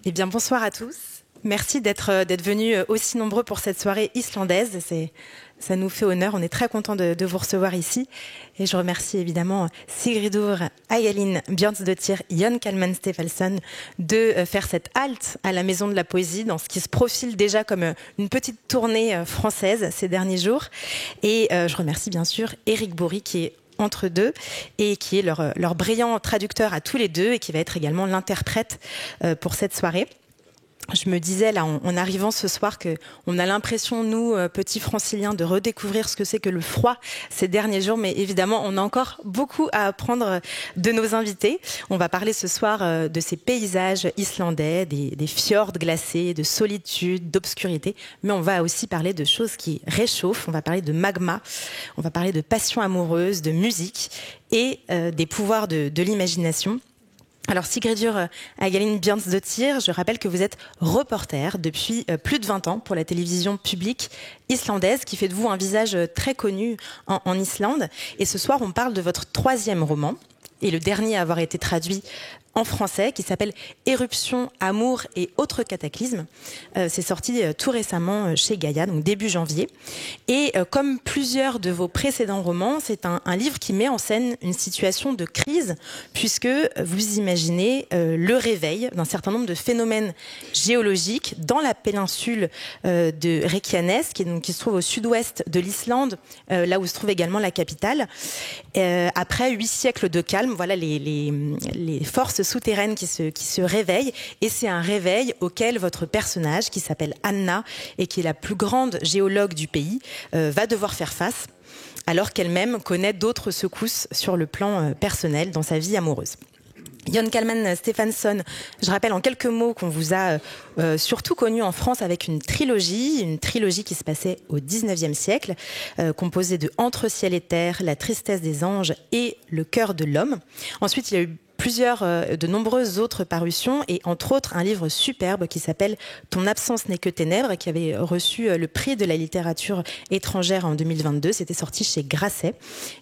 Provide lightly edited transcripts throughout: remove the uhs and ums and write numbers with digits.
Eh bien, bonsoir à tous. Merci d'être venus aussi nombreux pour cette soirée islandaise. Ça nous fait honneur. On est très contents de vous recevoir ici. Et je remercie évidemment Sigridur Hagalín Björnsdóttir, Jón Kalman Stefánsson de faire cette halte à la Maison de la Poésie dans ce qui se profile déjà comme une petite tournée française ces derniers jours. Et je remercie bien sûr Éric Bourri qui est entre deux et qui est leur brillant traducteur à tous les deux et qui va être également l'interprète pour cette soirée. Je me disais là en arrivant ce soir qu'on a l'impression, nous, petits franciliens, de redécouvrir ce que c'est que le froid ces derniers jours, mais évidemment on a encore beaucoup à apprendre de nos invités. On va parler ce soir de ces paysages islandais, des fjords glacés, de solitude, d'obscurité, mais on va aussi parler de choses qui réchauffent. On va parler de magma, on va parler de passion amoureuse, de musique et des pouvoirs de l'imagination. Alors Sigridur Hagalín Björnsdóttir, je rappelle que vous êtes reporter depuis plus de 20 ans pour la télévision publique islandaise, qui fait de vous un visage très connu en Islande. Et ce soir, on parle de votre 3e roman, et le dernier à avoir été traduit en français, qui s'appelle Éruption, amour et autres cataclysmes. C'est sorti tout récemment chez Gaïa, donc début janvier. Et comme plusieurs de vos précédents romans, c'est un livre qui met en scène une situation de crise, puisque vous imaginez le réveil d'un certain nombre de phénomènes géologiques dans la péninsule de Reykjanes, qui se trouve au sud-ouest de l'Islande, là où se trouve également la capitale. Après 8 siècles de calme, voilà les forces souterraines qui se réveillent, et c'est un réveil auquel votre personnage, qui s'appelle Anna et qui est la plus grande géologue du pays, va devoir faire face, alors qu'elle-même connaît d'autres secousses sur le plan personnel dans sa vie amoureuse. Jón Kalman Stefánsson, je rappelle en quelques mots qu'on vous a surtout connu en France avec une trilogie qui se passait au XIXe siècle, composée de Entre ciel et terre, La tristesse des anges et Le cœur de l'homme. Ensuite, il y a eu de nombreuses autres parutions, et entre autres un livre superbe qui s'appelle Ton absence n'est que ténèbres, qui avait reçu le prix de la littérature étrangère en 2022. C'était sorti chez Grasset,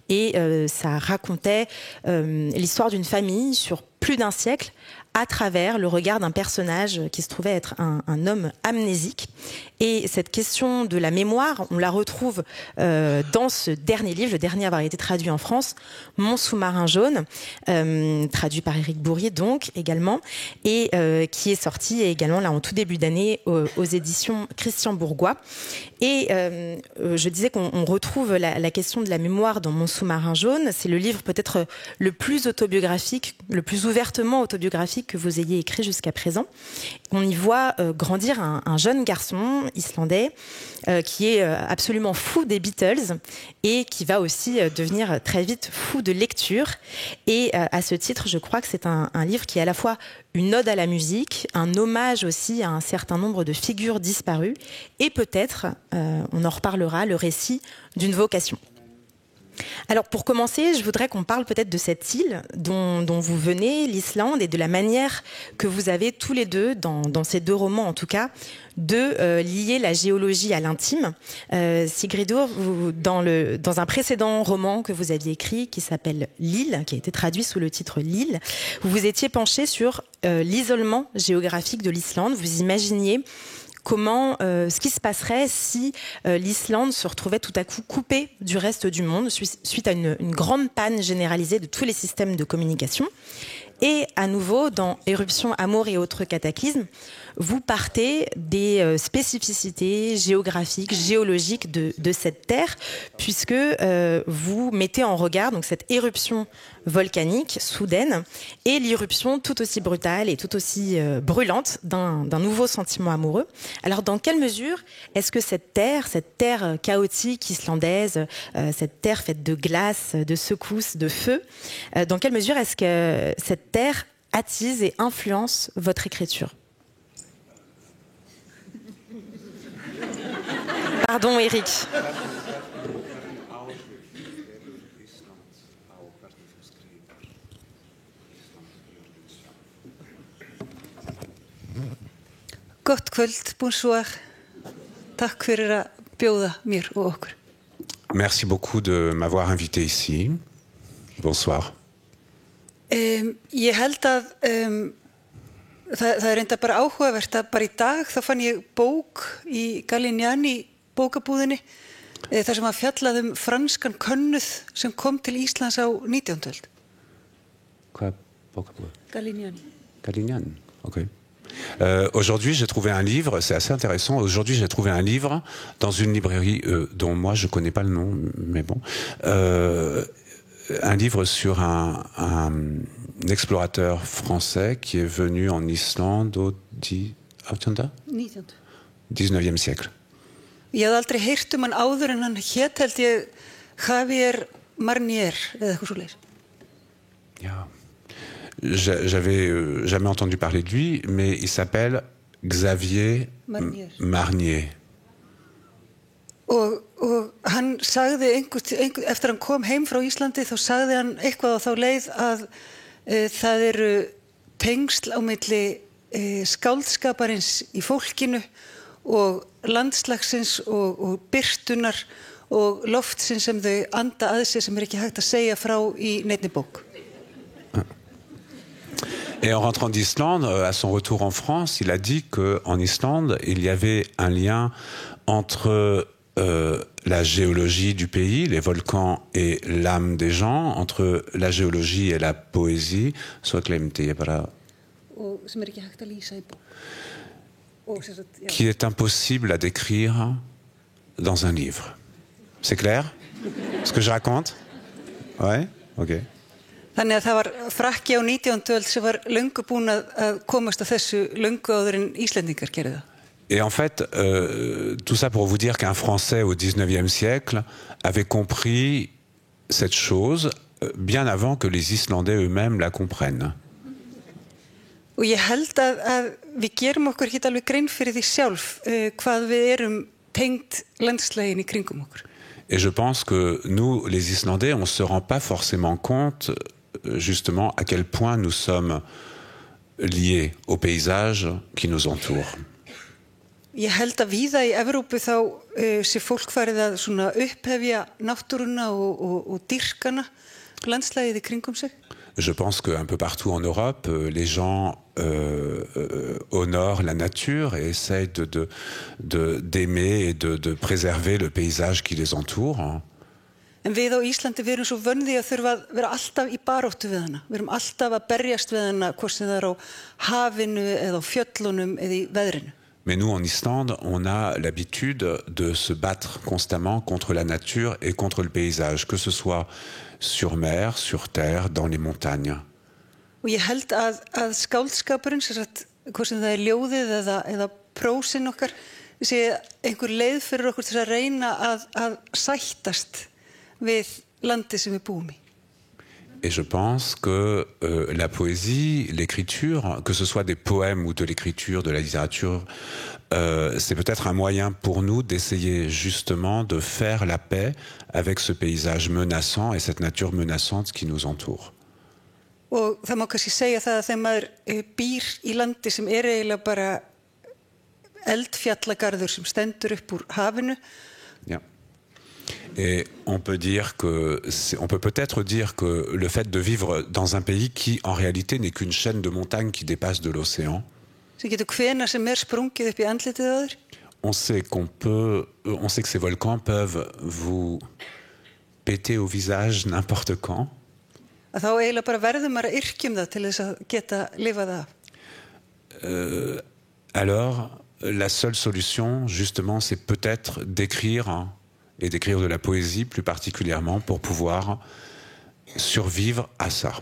et ça racontait l'histoire d'une famille sur plus d'un siècle à travers le regard d'un personnage qui se trouvait être un homme amnésique. Et cette question de la mémoire, on la retrouve dans ce dernier livre, le dernier à avoir été traduit en France, Mon sous-marin jaune, traduit par Éric Bourri donc également, et qui est sorti également là en tout début d'année aux éditions Christian Bourgois. Et je disais qu'on retrouve la question de la mémoire dans Mon sous-marin jaune. C'est le livre peut-être le plus autobiographique, le plus ouvertement autobiographique que vous ayez écrit jusqu'à présent. On y voit grandir un jeune garçon islandais qui est absolument fou des Beatles et qui va aussi devenir très vite fou de lecture. Et à ce titre, je crois que c'est un livre qui est à la fois une ode à la musique, un hommage aussi à un certain nombre de figures disparues, et peut-être, on en reparlera, le récit d'une vocation. Alors pour commencer, je voudrais qu'on parle peut-être de cette île dont vous venez, l'Islande, et de la manière que vous avez tous les deux, dans ces 2 romans en tout cas, de lier la géologie à l'intime. Sigridur, dans un précédent roman que vous aviez écrit qui s'appelle L'île, qui a été traduit sous le titre L'île, vous vous étiez penché sur l'isolement géographique de l'Islande. Vous imaginiez comment, ce qui se passerait si l'Islande se retrouvait tout à coup coupée du reste du monde suite à une grande panne généralisée de tous les systèmes de communication. Et à nouveau, dans Éruption, amour et autres cataclysmes, vous partez des spécificités géographiques, géologiques de cette terre, puisque vous mettez en regard donc cette éruption volcanique soudaine et l'irruption tout aussi brutale et tout aussi brûlante d'un nouveau sentiment amoureux. Alors dans quelle mesure est-ce que cette terre chaotique islandaise, cette terre faite de glace, de secousses, de feu, dans quelle mesure est-ce que cette terre attise et influence votre écriture? Pardon, Éric. Gott kvöld, bonsoir. Takk fyrir að bjóða mér og okkur. Merci beaucoup de m'avoir invité ici. Bonsoir. Ég held að Það reynda bara áhugavert að bara í dag þá fann ég bók í Gallignani bókabúðinni þar sem að fjallað franskan könnuð sem kom til Íslands á 19. öld. Quoi, bókabúð? Gallignani. Gallignani, ok. Aujourd'hui, j'ai trouvé un livre, c'est assez intéressant. Aujourd'hui, j'ai trouvé un livre dans une librairie dont moi je connais pas le nom, mais bon, un livre sur un explorateur français qui est venu en Islande au 19e siècle. Ég hafði aldrei heyrt hann áður en hann hét held ég Javier Marnier eða eitthvað svoleiðis. Yeah. J'avais jamais entendu parler de lui, mais il s'appelle Xavier Marnier. Og hann sagði eftir hann kom heim frá Íslandi þá sagði hann eitthvað á þá leið að það eru tengsl á milli skáldskaparins í fólkinu og landslagsins og birtunar og loftsins sem þau anda að sér sem ekki hægt að segja frá í neinni bók. Et en rentrant d'Islande, à son retour en France, il a dit qu'en Islande, il y avait un lien entre la géologie du pays, les volcans et l'âme des gens, entre la géologie et la poésie. Qui est impossible à décrire dans un livre. C'est clair? Ce que je raconte? Ouais? Ok. Þannig að það var frakki á 19. öld sem var löngu búin að komast að þessu löngu áður en Íslendingar gerðu það. Et en fait, tout ça pour vous dire qu'un Français au 19e siècle avait compris cette chose bien avant que les Islandais eux-mêmes la comprennent. Og ég held að við gerum okkur ekki alveg grein fyrir því sjálf hvað við erum tengd landslagin í kringum okkur. Et je pense que nous, les Islandais, on ne se rend pas forcément compte justement à quel point nous sommes liés au paysage qui nous entoure. Ég held að víða í Evrópu þá sé fólk farið að svona upphefja náttúruna og dýrkana landslagið í kringum sig. Je pense qu'un peu partout en Europe, les gens honorent la nature et essayent d'aimer et de préserver le paysage qui les entoure. En við á Íslandi við erum svo vön því að þurfa að vera alltaf í baráttu við hana. Við erum alltaf að berjast við hana, hvort sem það er á hafinu eða á fjöllunum eða í veðrinu. Mais nous, en Islande, on a l'habitude de se battre constamment contre la nature et contre le paysage, que ce soit sur mer, sur terre, dans les montagnes. Og ég held að skáldskapurinn, hvort sem það er ljóðið eða prósin okkar, sé einhver leið fyrir okkur til að reyna að sættast við landi sem við búum í. Et je pense que la poésie, l'écriture, que ce soit des poèmes ou de l'écriture, de la littérature, c'est peut-être un moyen pour nous d'essayer justement de faire la paix avec ce paysage menaçant et cette nature menaçante qui nous entoure. Og það má kannski segja það að þegar maður býr í landi sem er eiginlega bara eldfjallagarður sem stendur upp úr hafinu. Ja. Et on peut peut-être dire que le fait de vivre dans un pays qui, en réalité, n'est qu'une chaîne de montagnes qui dépasse de l'océan. On sait que ces volcans peuvent vous péter au visage n'importe quand. Alors, la seule solution, justement, c'est peut-être d'écrire et d'écrire de la poésie plus particulièrement pour pouvoir survivre à ça.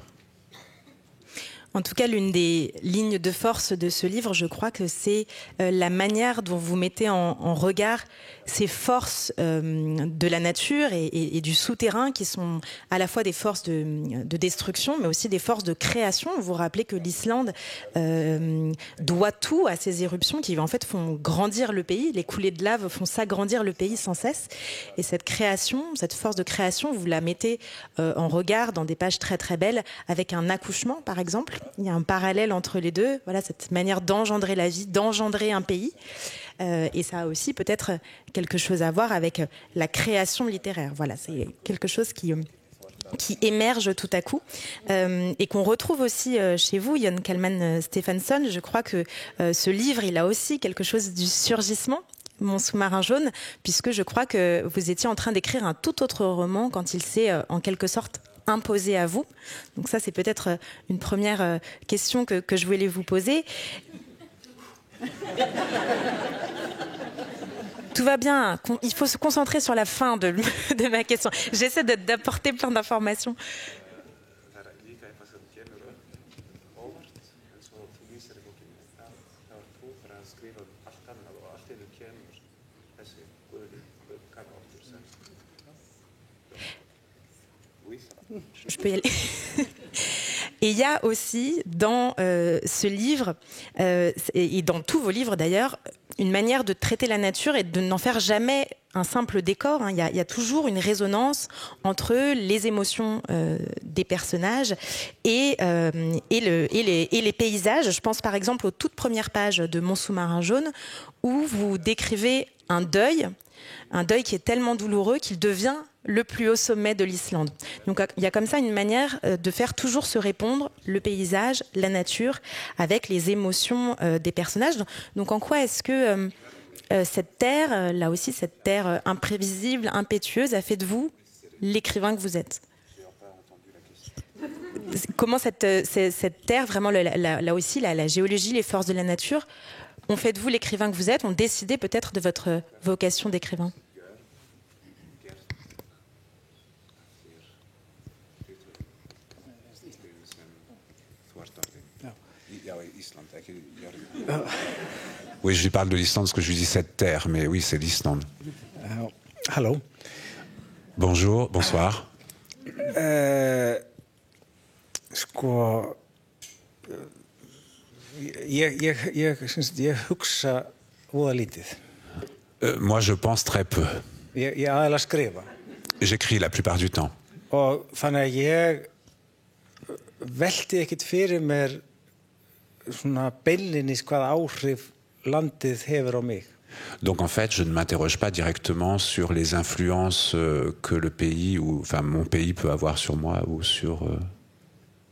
En tout cas, l'une des lignes de force de ce livre, je crois que c'est la manière dont vous mettez en regard ces forces de la nature et du souterrain qui sont à la fois des forces de destruction, mais aussi des forces de création. Vous vous rappelez que l'Islande doit tout à ces éruptions qui en fait font grandir le pays. Les coulées de lave font s'agrandir le pays sans cesse. Et cette création, cette force de création, vous la mettez en regard dans des pages très très belles avec un accouchement, par exemple. Il y a un parallèle entre les deux, voilà, cette manière d'engendrer la vie, d'engendrer un pays. Et ça a aussi peut-être quelque chose à voir avec la création littéraire. Voilà, c'est quelque chose qui qui émerge tout à coup et qu'on retrouve aussi chez vous, Jón Kalman Stefánsson. Je crois que ce livre, il a aussi quelque chose du surgissement, Mon sous-marin jaune, puisque je crois que vous étiez en train d'écrire un tout autre roman quand il s'est en quelque sorte imposé à vous. Donc ça, c'est peut-être une première question que je voulais vous poser. Tout va bien, il faut se concentrer sur la fin de ma question. J'essaie d'apporter plein d'informations. Je peux y aller. Et il y a aussi dans ce livre, et dans tous vos livres d'ailleurs, une manière de traiter la nature et de n'en faire jamais un simple décor. Il y a toujours une résonance entre les émotions des personnages et les paysages. Je pense par exemple aux toutes premières pages de Mon sous-marin jaune, où vous décrivez un deuil qui est tellement douloureux qu'il devient le plus haut sommet de l'Islande. Donc il y a comme ça une manière de faire toujours se répondre le paysage, la nature, avec les émotions des personnages. Donc en quoi est-ce que cette terre, là aussi cette terre imprévisible, impétueuse, a fait de vous l'écrivain que vous êtes? Comment cette terre, vraiment là aussi la géologie, les forces de la nature, ont fait de vous l'écrivain que vous êtes, ont décidé peut-être de votre vocation d'écrivain? Oui, je lui parle de l'Islande parce que je lui dis cette terre, mais oui, c'est l'Islande. Hello. Bonjour, bonsoir. Sko, ég hugsa voða lítið. Moi, je pense très peu. Ég aðalega skrifa. J'écris la plupart du temps. Og þannig að ég velti ekkit fyrir mér svona beinlinis hvaða áhrif landið hefur á mig. Donc en fait, je ne m'interroge pas directement sur les influences que le pays ou enfin mon pays peut avoir sur moi ou sur.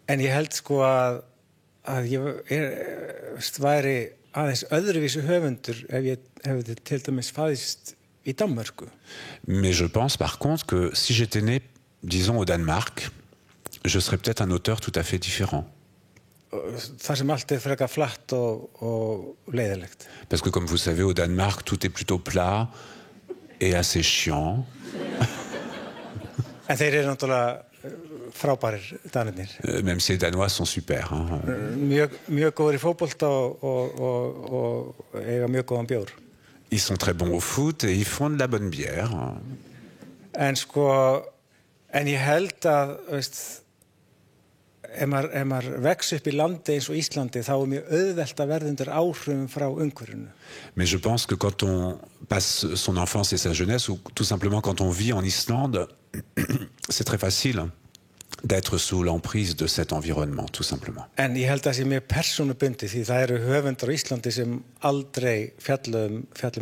En ég held sko að ég væri aðeins öðruvísi höfundur ef ég hefði til dæmis fæðst í Danmörku. Mais je pense par contre que si j'étais né, disons au Danemark, je serais peut-être un auteur tout à fait différent. Það sem allt frekar flatt og leiðilegt. Parce que comme vous savez, au Danemark, tout est plutôt plat et assez chiant. En þeir eru náttúrulega frábærir Danirnir. Même si les Danois sont super. Hein. Mjög góðir í fótbolta og eiga mjög góðan bjór. Ils sont très bons au foot et ils font de la bonne bière. En ég held að, veist, ef maður vex upp í landi eins og Íslandi, þá mjög auðvelt að verða undir áhrifum frá umhverfinu. Mais je pense que quand on passe son enfance et sa jeunesse, ou tout simplement quand on vit en Islande, c'est très facile d'être sous l'emprise de cet environnement, tout simplement. En ég held að það sé mjög persónubundið, því það eru höfundar á Íslandi sem aldrei fjalla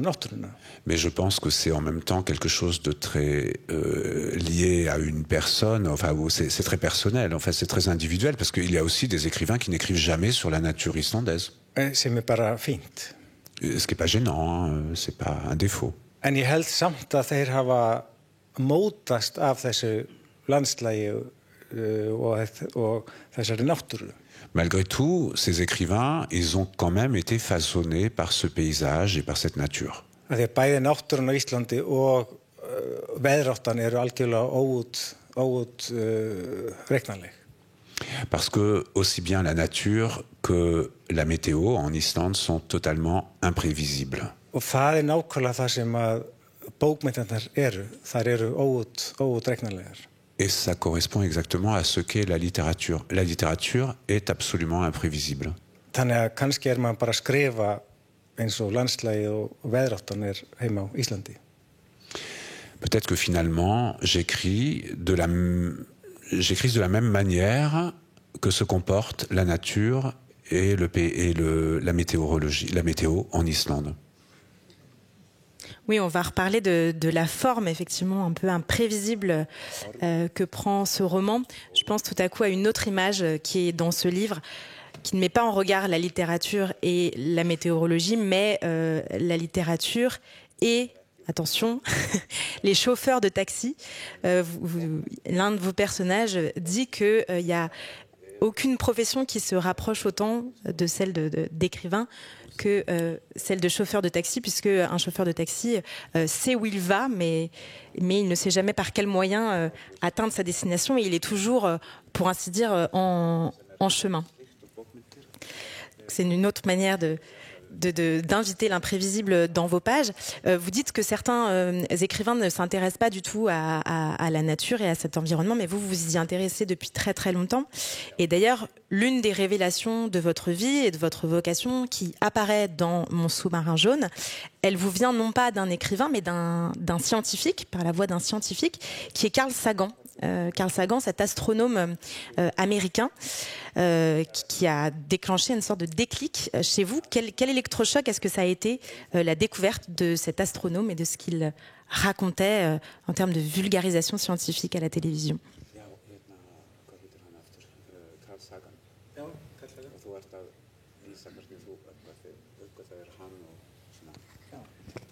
náttúruna. Mais je pense que c'est en même temps quelque chose de très lié à une personne, enfin c'est très personnel, en fait c'est très individuel, parce qu'il y a aussi des écrivains qui n'écrivent jamais sur la nature islandaise. Sem bara fínt. Ce qui n'est pas gênant, hein, c'est pas un défaut. En ég held samt að þeir hafa mótast af þessu landslagi og þessari náttúru. Malgré tout, ces écrivains, ils ont quand même été façonnés par ce paysage et par cette nature. Því að bæði náttúran á Íslandi og veðráttan eru algjörlega óút reiknanleg. Parce que aussi bien la nature que la météo en Islande sont totalement imprévisibles. Og það nákvæmlega það sem að bókmenntirnar eru. Þær eru óút reiknanlegar. Et ça correspond exactement à ce qu'est la littérature. La littérature est absolument imprévisible. Þannig að kannski maður bara að skrifa eins og landslagið og veðráttan heima á Íslandi. Peut-être que finalement, j'écris de la même manière que se comporte la nature et la météorologie, la météo en Islande. Oui, on va reparler de la forme, effectivement, un peu imprévisible que prend ce roman. Je pense tout à coup à une autre image qui est dans ce livre, qui ne met pas en regard la littérature et la météorologie, mais la littérature et, attention, les chauffeurs de taxi. L'un de vos personnages dit qu'il n'y a aucune profession qui se rapproche autant de celle d'écrivain que celle de chauffeur de taxi, puisque un chauffeur de taxi sait où il va, mais il ne sait jamais par quel moyen atteindre sa destination, et il est toujours, pour ainsi dire, en chemin. C'est une autre manière d'inviter l'imprévisible dans vos pages. Vous dites que certains écrivains ne s'intéressent pas du tout à la nature et à cet environnement, mais vous vous y intéressez depuis très très longtemps. Et d'ailleurs, l'une des révélations de votre vie et de votre vocation qui apparaît dans Mon sous-marin jaune, elle vous vient non pas d'un écrivain, mais d'un scientifique, par la voix d'un scientifique, qui est Carl Sagan. Carl Sagan, cet astronome américain qui a déclenché une sorte de déclic chez vous. Quel électrochoc est-ce que ça a été la découverte de cet astronome et de ce qu'il racontait en termes de vulgarisation scientifique à la télévision?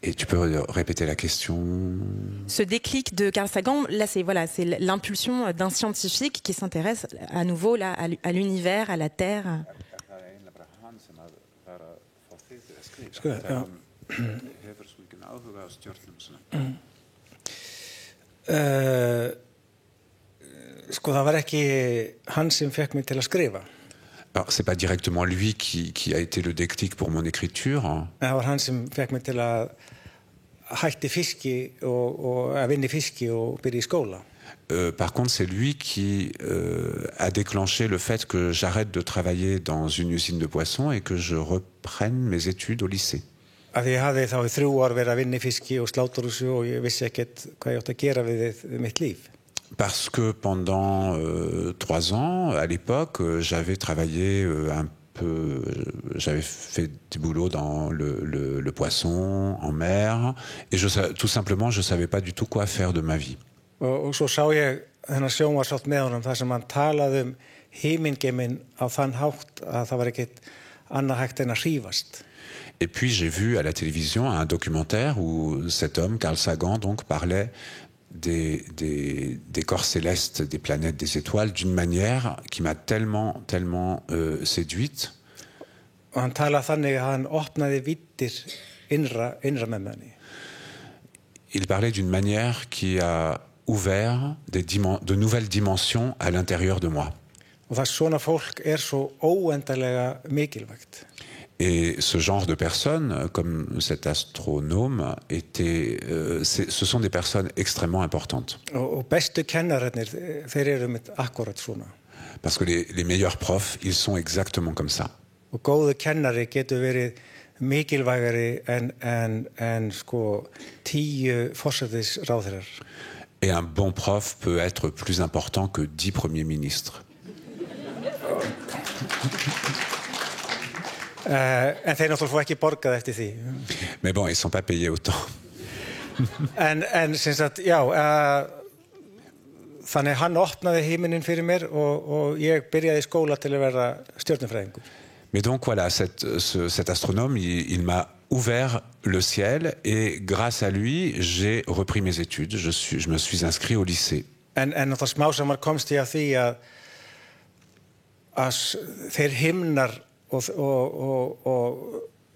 Et tu peux répéter la question? Ce déclic de Carl Sagan, là, c'est l'impulsion d'un scientifique qui s'intéresse à nouveau là, à l'univers, à la Terre. Það var ekki hann sem fekk mig til að skrifa. Alors, c'est pas directement lui qui a été le déclic pour mon écriture. Það var hann sem fekk mig til að hætti fiski og að vinna í fiski og byrja í skóla. Par contre, c'est lui qui a déclenché le fait que j'arrête de travailler dans une usine de poissons et que je reprenne mes études au lycée. Af því ég hafði þá í 3 ár verið að vinna í fiski og sláturhúsi og ég vissi ekkert hvað ég átti að gera við mitt líf. Parce que pendant 3 ans, à l'époque, j'avais travaillé j'avais fait des boulots dans le poisson, en mer, et tout simplement, je ne savais pas du tout quoi faire de ma vie. Og svo sá ég þennan sjónvarpsþátt með honum þar sem hann talaði himingeiminn á þann hátt að það var ekkert annað hægt en að hrífast. Et puis j'ai vu à la télévision un documentaire où cet homme, Carl Sagan, donc parlait des corps célestes, des planètes, des étoiles, d'une manière qui m'a tellement séduite. Og hann talaði þannig að hann opnaði víddir innra með manni. Il parlait d'une manière qui a ouvert de nouvelles dimensions à l'intérieur de moi. Og það svona fólk svo óendanlega mikilvægt. Et ce genre de personnes, comme cet astronome, ce sont des personnes extrêmement importantes. Og bestu kennararnir, þeir mitt akkurat svona. Parce que les meilleurs profs, ils sont exactement comme ça. Og góður kennari getur verið mikilvægari en sko 10 forsætisráðherrar. Et un bon prof peut être plus important que 10 premiers ministres. En þeir náttúrulega fá ekki borgað eftir því. Mais bon, ils sont pas payés autant. En sem sagt, já, þannig hann opnaði himininn fyrir mér og ég byrjaði í skóla til að verða stjörnufræðingur. Mais donc voilà, cet astronome, il m'a ouvert le ciel et grâce à lui, j'ai repris mes études. Je me suis inscrit au lycée. En það smá saman komst ég að því að þeir himnar og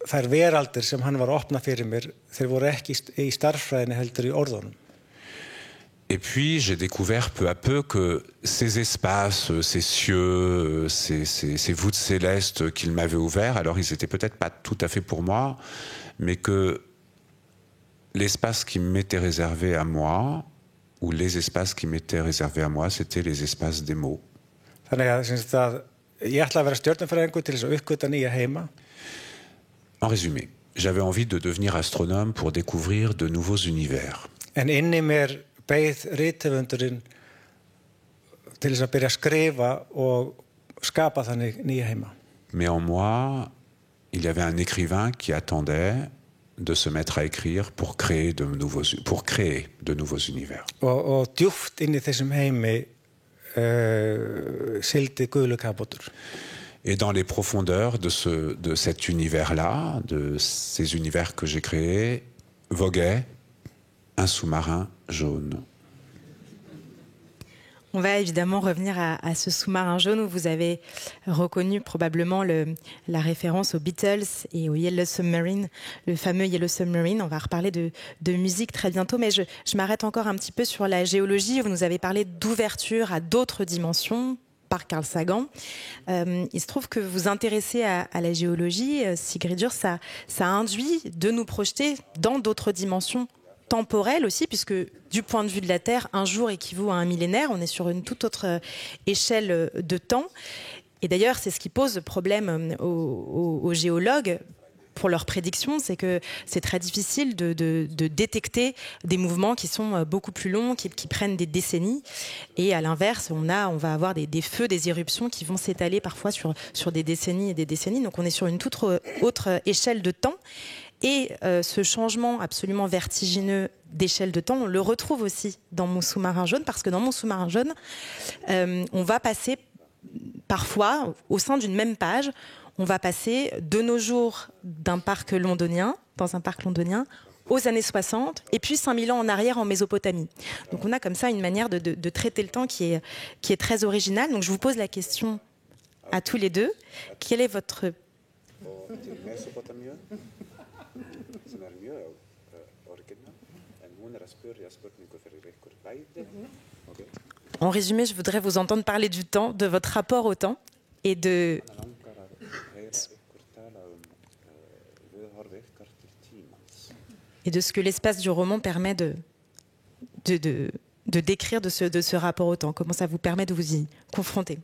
þær veraldir sem hann var að opna fyrir mér, þeir voru ekki í starffræðinni heldur í orðunum. Et puis j'ai découvert peu à peu que ces espaces, ces cieux, ces voûtes célestes qu'il m'avait ouverts, alors ils n'étaient peut-être pas tout à fait pour moi, mais que l'espace qui m'était réservé à moi, ou les espaces qui m'étaient réservés à moi, c'était les espaces des mots. Þannig að ég ætlaði að vera stjörnufræðingur til þess að uppgötva nýja heima. En résumé, j'avais envie de devenir astronome pour découvrir de nouveaux univers. En inni mér beið rithöfundurinn til þess að byrja að skrifa og skapa þannig nýja heima. Mais en moi, il y avait un écrivain qui attendait de se mettre à écrire pour créer de nouveaux univers. Og djúpt inn í þessum heimi sigldi gulu kafbátur. Et dans les profondeurs de cet univers-là, de ces univers que j'ai créés, voguait un sous-marin jaune. On va évidemment revenir à ce sous-marin jaune où vous avez reconnu probablement la référence aux Beatles et au Yellow Submarine, le fameux Yellow Submarine. On va reparler de musique très bientôt, mais je m'arrête encore un petit peu sur la géologie. Vous nous avez parlé d'ouverture à d'autres dimensions par Carl Sagan. Il se trouve que vous vous intéressez à la géologie, Sigríður, ça induit de nous projeter dans d'autres dimensions temporelle aussi, puisque du point de vue de la Terre, un jour équivaut à un millénaire. On est sur une toute autre échelle de temps. Et d'ailleurs, c'est ce qui pose problème aux géologues pour leurs prédictions, c'est que c'est très difficile de détecter des mouvements qui sont beaucoup plus longs, qui prennent des décennies. Et à l'inverse, on va avoir des feux, des éruptions qui vont s'étaler parfois sur des décennies et des décennies. Donc on est sur une toute autre échelle de temps. Et ce changement absolument vertigineux d'échelle de temps, on le retrouve aussi dans Mon sous-marin jaune, parce que dans Mon sous-marin jaune, on va passer parfois, au sein d'une même page, on va passer de nos jours dans un parc londonien, aux années 60, et puis 5000 ans en arrière en Mésopotamie. Donc on a comme ça une manière de traiter le temps qui est très originale. Donc je vous pose la question à tous les deux. Quel est votre... En résumé, je voudrais vous entendre parler du temps, de votre rapport au temps et de ce que l'espace du roman permet de décrire de ce rapport au temps. Comment ça vous permet de vous y confronter?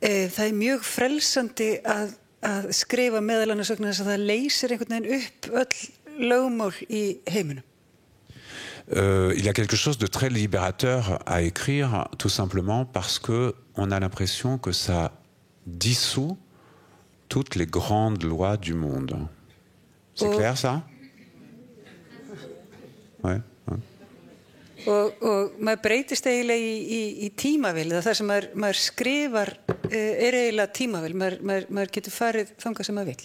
Það mjög frelsandi að skrifa meðal annars vegna þess að það leysir einhvern veginn upp öll lögmál í heiminum. Il y a quelque chose de très libérateur à écrire, tout simplement parce qu'on a l'impression que ça dissout toutes les grandes lois du monde. C'est clair, ça? Ouais. Og maður breytist eiginlega í tímavél, það sem maður skrifar eiginlega tímavél, maður getur farið þangað sem maður vill.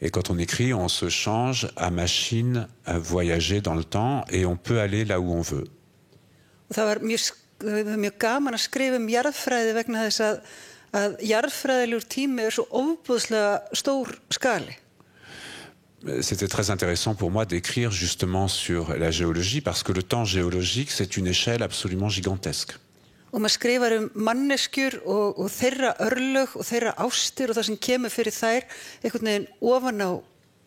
Et quand on écrit, on se change à machine à voyager dans le temps et on peut aller là où on veut. Og það var mjög gaman að skrifa jarðfræði vegna þess að jarðfræðilegur tími svo ofboðslega stór skali. C'était très intéressant pour moi d'écrire justement sur la géologie parce que le temps géologique, c'est une échelle absolument gigantesque. Og maður skrifar manneskjur og þeirra örlög og þeirra ástir og það sem kemur fyrir þær einhvern veginn ofan á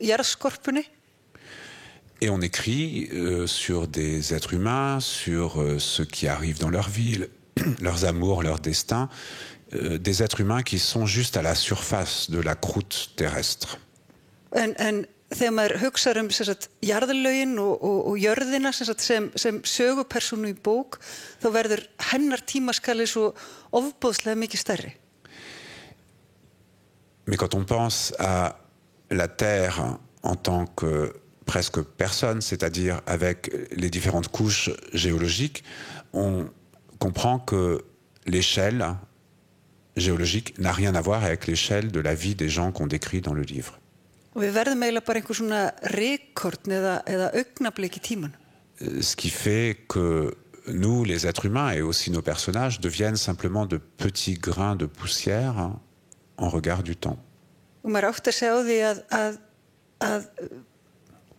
jarðskorpunni. Et on écrit sur des êtres humains, sur ce qui arrive dans leur vie, leurs amours, leurs destins, des êtres humains qui sont juste à la surface de la croûte terrestre. En þegar maður hugsar jarðlögin og jörðina sem sögupersónu í bók, þá verður hennar tímaskali svo ofboðslega mikið stærri. Mais quand on pense à la Terre en tant que presque personne, c'est-à-dire avec les différentes couches géologiques, on comprend que l'échelle géologique n'a rien à voir avec l'échelle de la vie des gens qu'on décrit dans le livre. Og við verðum eiginlega bara einhver svona rekord eða augnablik í tímanum. Ce qui fait que nous, les êtres humains et aussi nos personnages, deviennent simplement de petits grains de poussière en regard du temps. Og maður átt að segja á því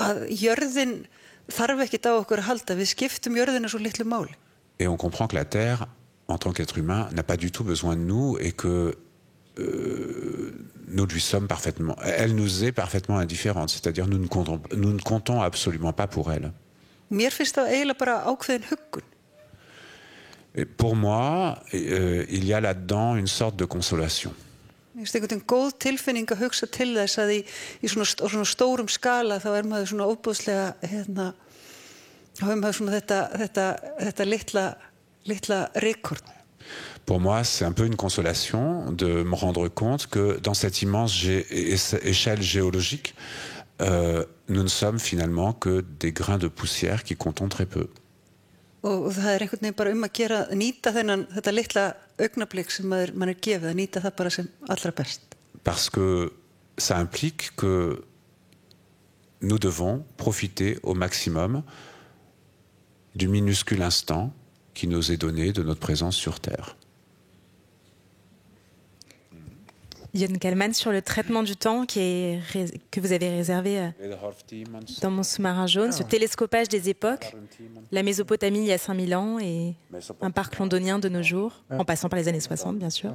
að jörðin þarf ekkert á okkur að halda. Við skiptum jörðina svo litlu máli. Et on comprend que la Terre, en tant qu'être humain, n'a pas du tout besoin de nous et que nous lui sommes parfaitement, elle nous est parfaitement indifférente, c'est-à-dire nous ne comptons absolument pas pour elle. Mér finnst það eiginlega bara ákveðin huggun. Et pour moi, il y a là-dedans une sorte de consolation. Mér finnst einhvern veginn góð tilfinning að hugsa til þess að í svona stórum skala þá maður svona óbúðslega þá maður svona þetta litla rekord. Pour moi, c'est un peu une consolation de me rendre compte que dans cette immense échelle géologique, nous ne sommes finalement que des grains de poussière qui comptons très peu. Og það einhvern veginn bara að gera, nýta þetta litla augnablik sem mann gefið, að nýta það bara sem allra best. Parce que ça implique que nous devons profiter au maximum du minuscule instant qui nous est donné de notre présence sur Terre. Jon Kalman, sur le traitement du temps que vous avez réservé dans mon sous-marin jaune, ce télescopage des époques, la Mésopotamie il y a 5000 ans et un parc londonien de nos jours, en passant par les années 60, bien sûr.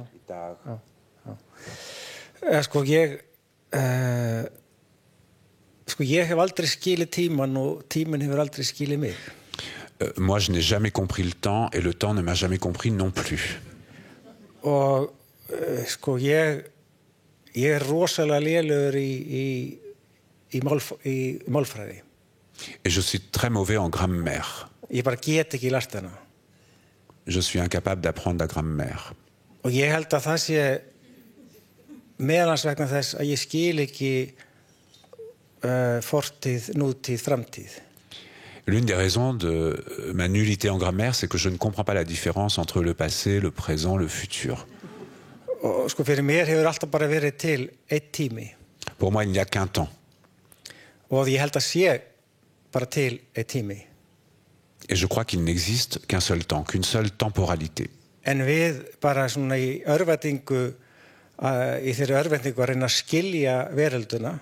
Ég hef aldrei skilið tíman og tíminn hefur aldrei skilið mig. Moi, je n'ai jamais compris le temps et le temps ne m'a jamais compris non plus. Og ég rosalega lélegur í málfræði. Et je suis très mauvais en grammaire. Ég bara get ekki lært hana. Je suis incapable d'apprendre la grammaire. Og ég held að það sé meðalans vegna þess að ég skil ekki fortíð, nútíð, framtíð. L'une des raisons de ma nullité en grammaire, c'est que je ne comprends pas la différence entre le passé, le présent, le futur. Og fyrir mér hefur alltaf bara verið til einn tími. Pour moi, il n'y a qu'un temps. Og ég held að sé bara til einn tími. Et je crois qu'il n'existe qu'un seul temps, qu'une seule temporalité. En við bara svona í örvæntingu, í þeirri örvæntingu að reyna að skilja verölduna.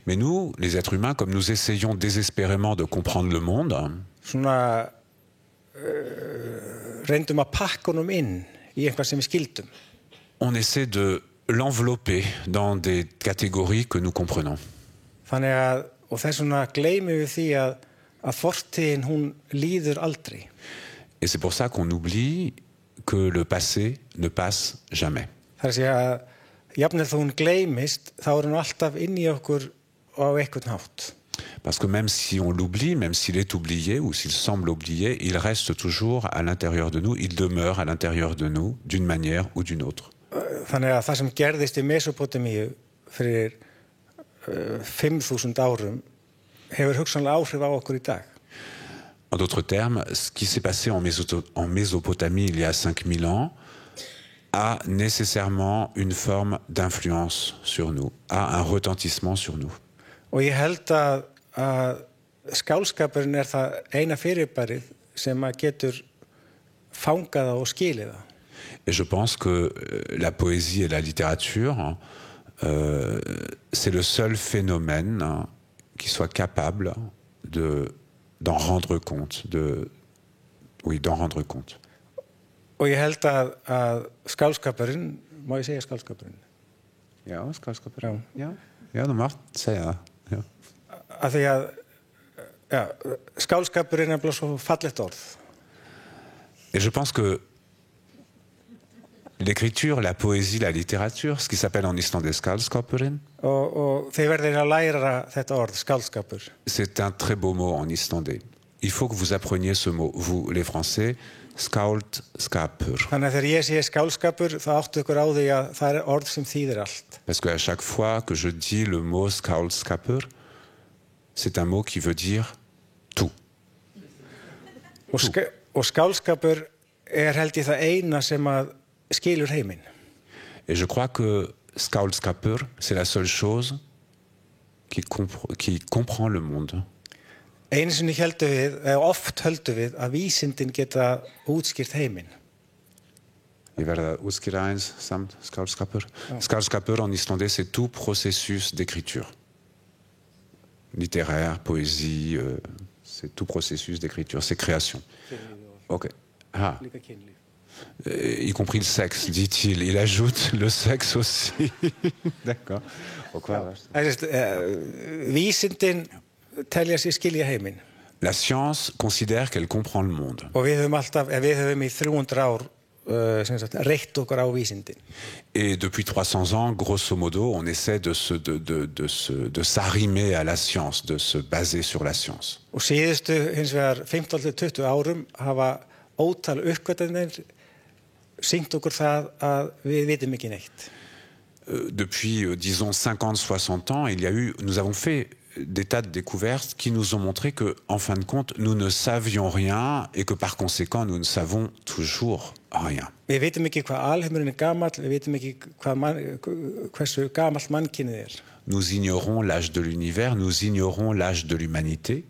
Mais nous, les êtres humains, comme nous essayons désespérément de comprendre le monde, svona reyndum að pakka honum inn í eitthvað sem við skildum. On essaie de l'envelopper dans des catégories que nous comprenons. Þannig að, og þess vegna gleymum við því að fortíðin hún líður aldrei. Et c'est pour ça qu'on oublie que le passé ne passe jamais. Það að segja að jafnvel þó hún gleymist, þá hún alltaf inn í okkur á einhvern hátt. Parce que même si on l'oublie, même s'il est oublié ou s'il semble oublié, il reste toujours à l'intérieur de nous, il demeure à l'intérieur de nous d'une manière ou d'une autre. Þannig að það sem gerðist í Mesopotamíu fyrir 5000 árum hefur hugsanlega áhrif á okkur í dag. En d'autres termes, ce qui s'est passé en Mésopotamie il y a 5000 ans a nécessairement une forme d'influence sur nous, a un retentissement sur nous. Og ég held að skáldskapurinn það eina fyrirbærið sem að getur fangað og skilið það. Et je pense que la poésie et la littérature, c'est le seul phénomène qui soit capable d'en rendre compte, d'en rendre compte. Og ég held að skáldskapurinn, má ég segja skáldskapurinn? Já, skáldskapurinn. Já, þú mátt segja það. Af því að skáldskapurinn er bara svo fallegt orð. Et je pense que l'écriture, la poésie, la littérature, ce qui s'appelle en islandais skaldskapurinn. Og þið verðið að læra þetta orð, skáldskapur. C'est un très beau mot en islandais. Il faut que vous appreniez ce mot, vous les Français, skáldskapur. Þannig að þegar ég sé skáldskapur, þá áttu ykkur á því að það er orð sem þýðir allt. Parce qu'à chaque fois que je dis le mot skáldskapur, c'est un mot qui veut dire tout. Og skáldskapur held ég það eina sem að skilur heiminn. Et je crois que skáldskapur, c'est la seule chose qui comprend le monde. Einu sinni heldur við, eða oft heldur við, að vísindin geta útskýrt heiminn. Ég verða að útskýra eins samt skáldskapur. Skáldskapur en islandais, c'est tout processus d'écriture. Littéraire, poésie, c'est tout processus d'écriture, c'est création. Ok. Ah. Y compris le sexe, dit-il. Il ajoute le sexe aussi. D'accord. Vísindin telja sig skilja heiminn. La science considère qu'elle comprend le monde. Og við höfum í 300 ár reitt okkur á vísindin. Et depuis 300 ans, grosso modo, on essaie de s'arrimer à la science, de se baser sur la science. Og síðustu hins vegar 15-20 árum hafa ótal uppgötvanir sýnt okkur það að við vitum ekki neitt. Depuis, disons, 50, 60 ans, nous avons fait des tas de découvertes qui nous ont montré que, en fin de compte, nous ne savions rien et que, par conséquent, nous ne savons toujours rien. Við vitum ekki hvað alheimurinn gamall, við vitum ekki hversu gamall mannkynið Nous ignorons l'âge de l'univers, nous ignorons l'âge de l'humanité.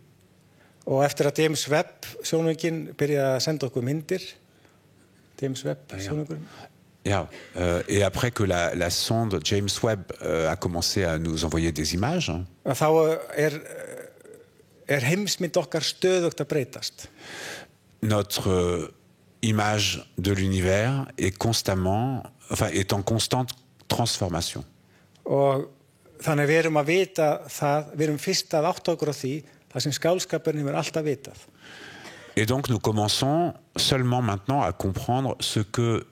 Og eftir að James Webb sjónaukinn byrjaði að senda okkur myndir, James Webb sjónaukinn. Yeah. Et après que la sonde James Webb a commencé à nous envoyer des images, þá heimsmynd okkar stöðugt að breytast. Notre image de l'univers est en constante transformation. Og þannig við erum að vita það, við erum fyrst að átta okkur á því, það sem skáldskapurinn hefur alltaf vitað. Et donc nous commençons seulement maintenant à comprendre ce que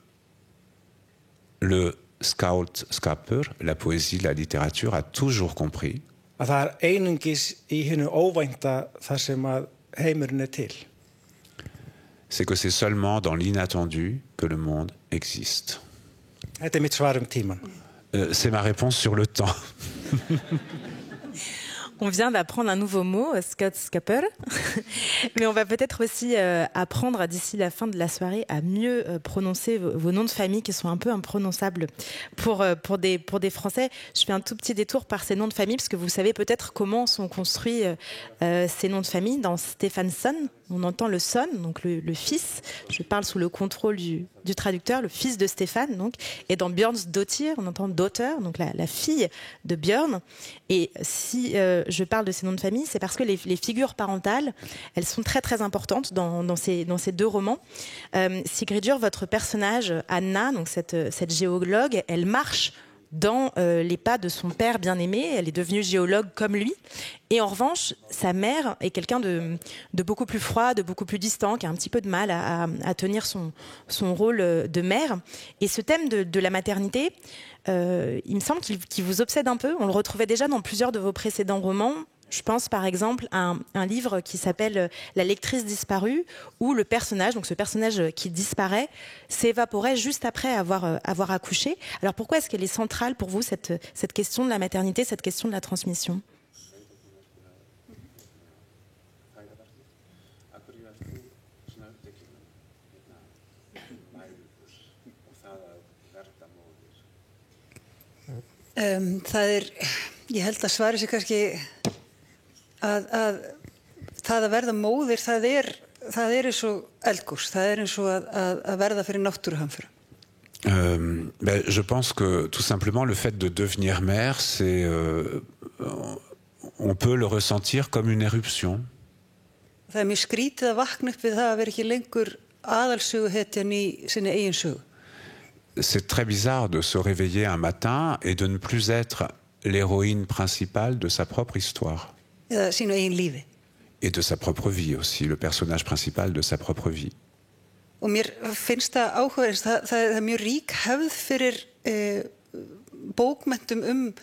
le skáldskapur, la poésie, la littérature a toujours compris. Að það einungis í hinu óvænta þar sem að heimurinn til. C'est que c'est seulement dans l'inattendu que le monde existe. Þetta mitt svar tíman. C'est ma réponse sur le temps. On vient d'apprendre un nouveau mot, skáldskapur, mais on va peut-être aussi apprendre d'ici la fin de la soirée à mieux prononcer vos noms de famille qui sont un peu imprononçables pour des Français. Je fais un tout petit détour par ces noms de famille parce que vous savez peut-être comment sont construits ces noms de famille. Dans Stephenson, on entend le son, donc le fils. Je parle sous le contrôle du traducteur, le fils de Stéphane, donc. Et dans Björnsdóttir, on entend daughter, donc la fille de Björn. Et si je parle de ces noms de famille, c'est parce que les figures parentales, elles sont très très importantes dans ces deux romans. Sigridur, votre personnage Anna, donc cette géologue, elle marche dans les pas de son père bien-aimé. Elle est devenue géologue comme lui. Et en revanche, sa mère est quelqu'un de beaucoup plus froid, de beaucoup plus distant, qui a un petit peu de mal à tenir son rôle de mère. Et ce thème de la maternité, il me semble qu'il vous obsède un peu. On le retrouvait déjà dans plusieurs de vos précédents romans. Je pense par exemple à un livre qui s'appelle La lectrice disparue, où le personnage, donc ce personnage qui disparaît, s'évaporait juste après avoir accouché. Alors pourquoi est-ce qu'elle est centrale pour vous, cette question de la maternité, cette question de la transmission ? Ég held að svari sig kannski að það að verða móðir, það er eins og eldgos, það er eins og að verða fyrir náttúruhamförum. Je pense que tout simplement le fait de devenir mère, on peut le ressentir comme une éruption. Það mjög skrítið að vakna upp við það að vera ekki lengur aðalsöguhetjan í sinni eigin sögu. C'est très bizarre de se réveiller un matin et de ne plus être l'héroïne principale de sa propre histoire. Eða sínu eigin lífi. Et de sa propre vie aussi, le personnage principal de sa propre vie. Og mér finnst það áhugaverðist, það er mjög rík hefð fyrir bókmenntum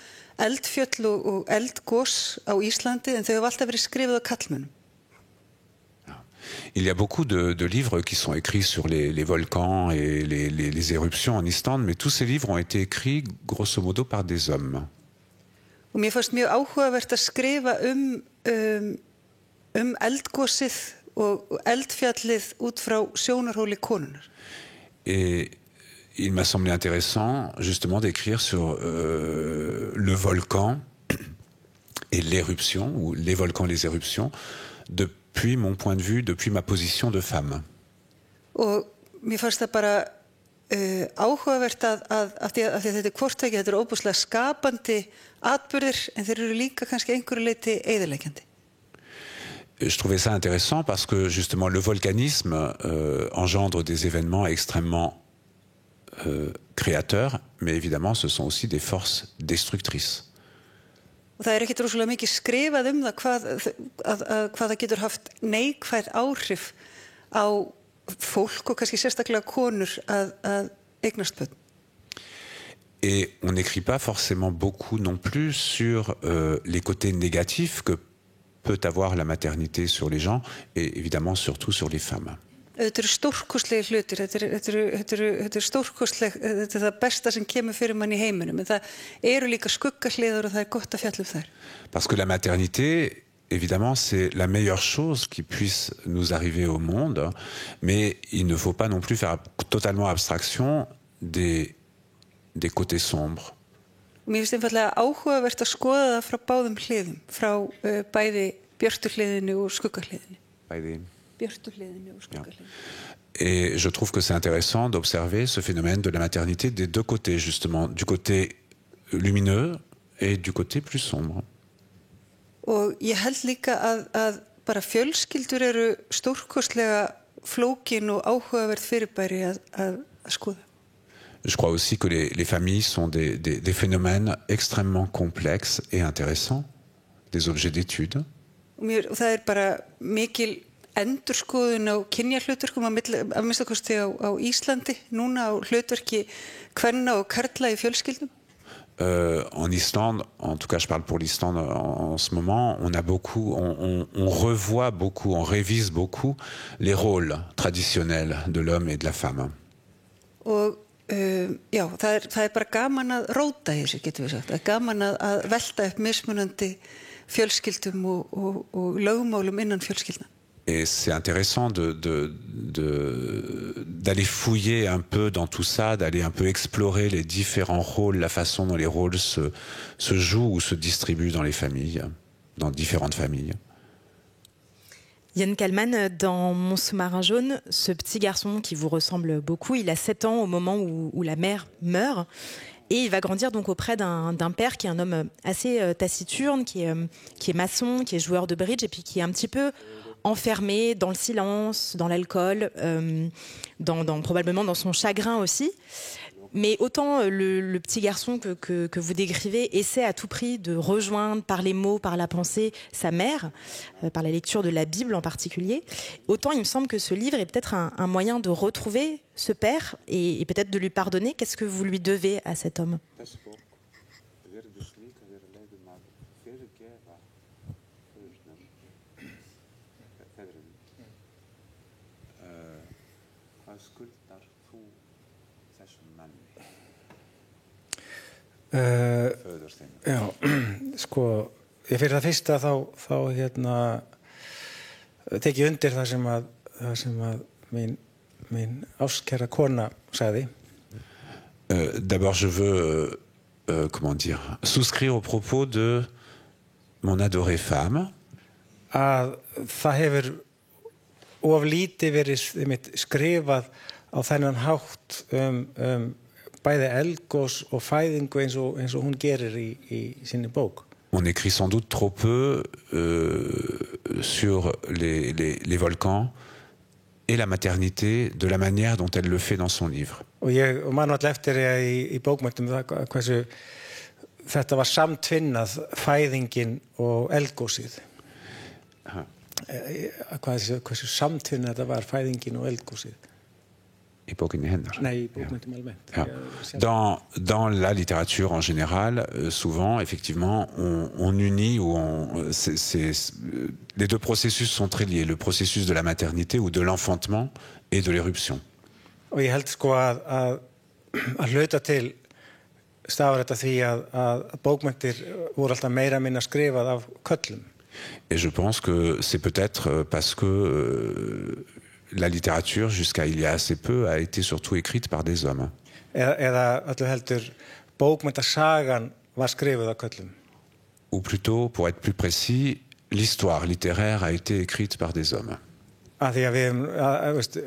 eldfjöll og eldgos á Íslandi, en þau hafa alltaf verið skrifað á karlmönnum. Il y a beaucoup de livres qui sont écrits sur les volcans et les éruptions en Islande, mais tous ces livres ont été écrits grosso modo par des hommes. Og mér fannst mjög áhugavert að skrifa eldgosið og eldfjallið út frá sjónarhóli konunar. Et il m'a semblé intéressant justement d'écrire sur le volcan et l'éruption, ou les volcans et les éruptions, depuis mon point de vue, depuis ma position de femme. Og mér fannst það bara áhugavert af því að þetta hvort ekki, þetta óbúslega skapandi atburðir, en þeir eru líka kannski einhverju leyti eyðileggjandi. Je trouvais ça intéressant parce que justement le volcanisme engendre des événements extrêmement créateurs, mais évidemment ce sont aussi des forces destructrices. Og það ekkert rosalega mikið skrifað hvað það getur haft neikvæð áhrif á fólk og kannski sérstaklega konur að eignast börn. Et on n'écrit pas forcément beaucoup non plus sur les côtés négatifs que peut avoir la maternité sur les gens et évidemment surtout sur les femmes. Þetta eru stórkostlegi hlutir, þetta er stórkostleg, þetta er það besta sem kemur fyrir mann í heiminum, en það eru líka skuggahliðar og það er gott að fjalla þær. Parce que la maternité, évidemment, c'est la meilleure chose qui puisse nous arriver au monde, mais il ne faut pas non plus faire totalement abstraction des côtés sombres. Mér finnst einfallega áhugavert að skoða það frá báðum hliðum, frá bæði björtu hliðinu og skuggahliðinu. Et je trouve que c'est intéressant d'observer ce phénomène de la maternité des deux côtés, justement, du côté lumineux et du côté plus sombre. Og ég held líka að bara fjölskyldur eru stórkostlega flókin og áhugaverð fyrirbæri að skoða. Je crois aussi que les familles sont des phénomènes extrêmement complexes et intéressants, des objets d'étude. Og það er bara mikil endurskoðun á kynjahlutverkum að minnsta kosti á Íslandi núna á hlutverki kvenna og karla í fjölskyldum. En Islande, en tout cas je parle pour l'Islande en ce moment, on a beaucoup, on revoit beaucoup, on révise beaucoup les rôles traditionnels de l'homme et de la femme. Og já, það er bara gaman að róta í þessu, getum við sagt. Það er gaman að velta upp mismunandi fjölskyldum og lögmálum innan fjölskyldna. Et c'est intéressant d'aller fouiller un peu dans tout ça, d'aller un peu explorer les différents rôles, la façon dont les rôles se jouent ou se distribuent dans les familles, dans différentes familles. Yann Kalman, dans Mon sous-marin jaune, ce petit garçon qui vous ressemble beaucoup, il a 7 ans au moment où la mère meurt. Et il va grandir donc auprès d'un père qui est un homme assez taciturne, qui est maçon, qui est joueur de bridge et puis qui est un petit peu enfermé dans le silence, dans l'alcool, probablement dans son chagrin aussi. Mais autant le petit garçon que vous décrivez essaie à tout prix de rejoindre par les mots, par la pensée, sa mère, par la lecture de la Bible en particulier, autant il me semble que ce livre est peut-être un moyen de retrouver ce père et peut-être de lui pardonner. Qu'est-ce que vous lui devez à cet homme ? Já, sko, ég fyrir það fyrsta þá tekið undir það sem að mín ástkæra kona sagði. D'abord, je veux, comment dire, souscrire aux propos de mon adorée femme. Að það hefur of lítið verið skrifað á þennan hátt bæði eldgos og fæðingu eins og hún gerir í sinni bók. On écrit sans doute trop peu sur les volcans et la maternité de la manière dont elle le fait dans son livre. Og man alltaf eftir í bókmenntum hversu þetta var samtvinnað fæðingin og eldgosið. Hversu samtvinnað þetta var fæðingin og eldgosið. Dans la littérature en général, souvent, effectivement, on unit ou les deux processus sont très liés, le processus de la maternité ou de l'enfantement et de l'éruption. Og ég held sko að hluta til stafar þetta því að bókmenntir voru alltaf meira minna skrifað af köllum. Et je pense que c'est peut-être parce que la littérature, jusqu'à il y a assez peu, a été surtout écrite par des hommes. Eða öllu heldur bókmenntasagan var skrifuð af köllum. Ou plutôt, pour être plus précis, l'histoire littéraire a été écrite par des hommes. Af því að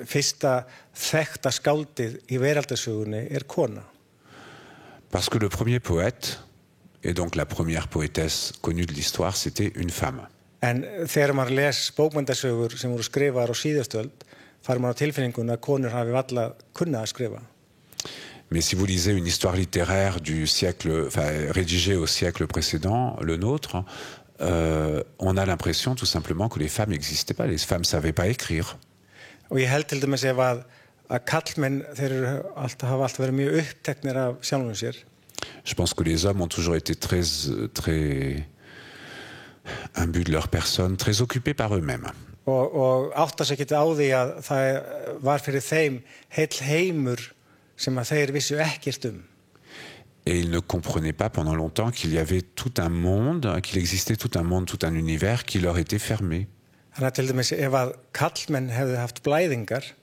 fyrsta þekkta skáldið í veraldarsögunni kona. Parce que le premier poète, et donc la première poétesse connue de l'histoire, c'était une femme. En þegar maður les bókmenntasögur sem voru skrifaðar á síðustu öld, fær maður á tilfinninguna að konur hafi varla kunnað að skrifa. Mais si vous lisez une histoire littéraire du siècle, rédigée au siècle précédent, le nôtre, on a l'impression tout simplement que les femmes n'existaient pas, les femmes ne savaient pas écrire. Og ég held til dæmis ef að kallmenn hafa alltaf verið mjög uppteknir af sjálfum sér. Je pense que les hommes ont toujours été très imbus de leur personne, très occupés par eux-mêmes. og átta sig ekki á því að það var fyrir þeim heill heimur sem að þeir vissu ekkert Et ils ne comprenaient pas pendant longtemps qu'il y avait tout un monde, qu'il existait tout un monde, tout un univers qui leur était fermé. Þannig að til dæmis ef að kallmenn hefðu haft blæðingar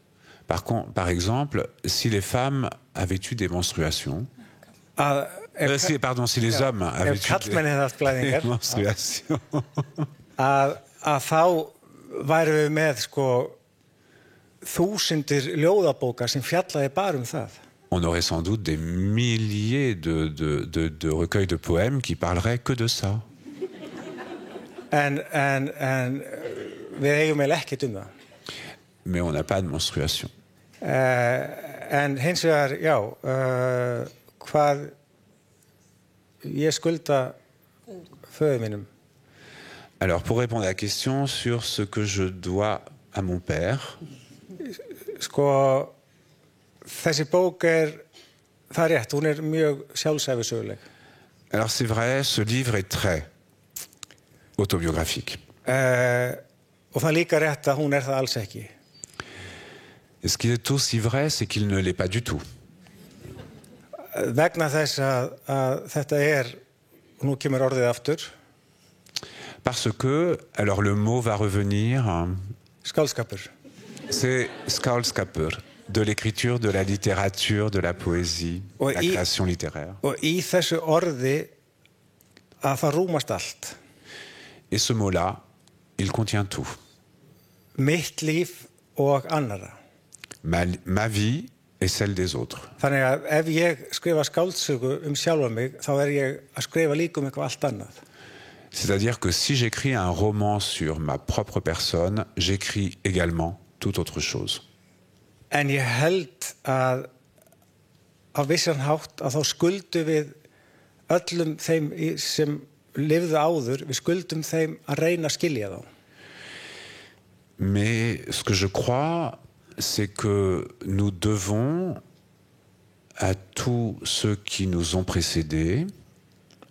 Par exemple, si les femmes avaient eu des menstruations, si les hommes avaient eu des menstruations, að þá væru við með þúsundir ljóðabóka sem fjallaði bara það. On aurait sans doute des milliers de recueils de poèmes qui parleraient que de ça. En við eigum eiginlega ekkert það. Mais on n'a pas de menstruation. En hins vegar, já, hvað ég skulda föður mínum. Alors, pour répondre à la question sur ce que je dois à mon père, þessi bók það rétt, hún mjög sjálfsævisöguleg. Alors, c'est vrai, ce livre est très autobiographique. Og það líka rétt að hún það alls ekki. Et ce qui est aussi vrai, c'est qu'il ne l'est pas du tout. Vegna þess að þetta nú kemur orðið aftur. Parce que, alors le mot va revenir. Skáldskapur. C'est skáldskapur, de l'écriture, de la littérature, de la poésie, la création littéraire. Og í þessu orði að það rúmast allt. Et ce mot-là, il contient tout. Mitt líf og annarra. Ma vie et celle des autres. Þannig að ef ég skrifa skáldsögu sjálfa mig, þá ég að skrifa líka eitthvað allt annað. C'est-à-dire que si j'écris un roman sur ma propre personne, j'écris également toute autre chose. En ég held að á vissan hátt að þá skuldum við öllum þeim sem lifðu áður, við skuldum þeim að reyna að skilja þá. Mais ce que je crois, c'est que nous devons à tous ceux qui nous ont précédés,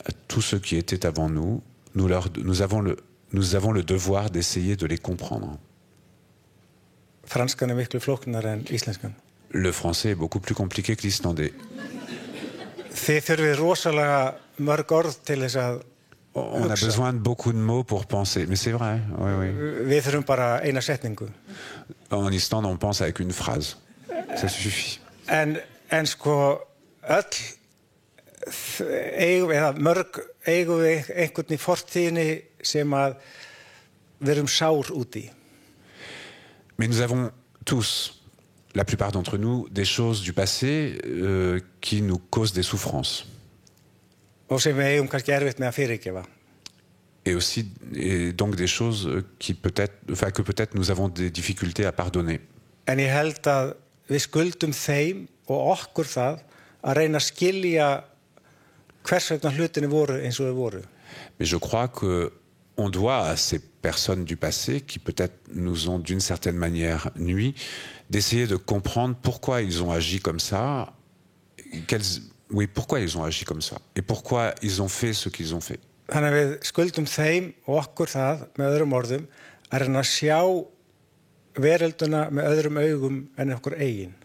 à tous ceux qui étaient avant nous, nous avons le devoir d'essayer de les comprendre. Franskan miklu flóknari en íslenskan. Le français est beaucoup plus compliqué que l'islandais. Þið þurfið rosalega mörg orð til þess að On a besoin de beaucoup de mots pour penser, mais c'est vrai. Oui, oui. Við þurfum bara eina setningu. En Islande, on pense avec une phrase. Ça suffit. En öll eigum við einhvern í fortíðinni sem að við erum sár út í. Mais nous avons tous, la plupart d'entre nous, des choses du passé qui nous causent des souffrances. Og sem við eigum kannski erfitt með að fyrirgefa. Et aussi, et donc des choses que peut-être nous avons des difficultés à pardonner. En ég held að við skuldum þeim og okkur það að reyna að skilja hvers vegna hlutinni voru eins og þau voru. Mais je crois que on doit à ces personnes du passé qui peut-être nous ont d'une certaine manière nui, d'essayer de comprendre pourquoi ils ont agi comme ça, pourquoi ils ont agi comme ça et pourquoi ils ont fait ce qu'ils ont fait. Þannig að við skuldum þeim og okkur það með öðrum orðum að reyna að sjá verölduna með öðrum augum en okkur eigin.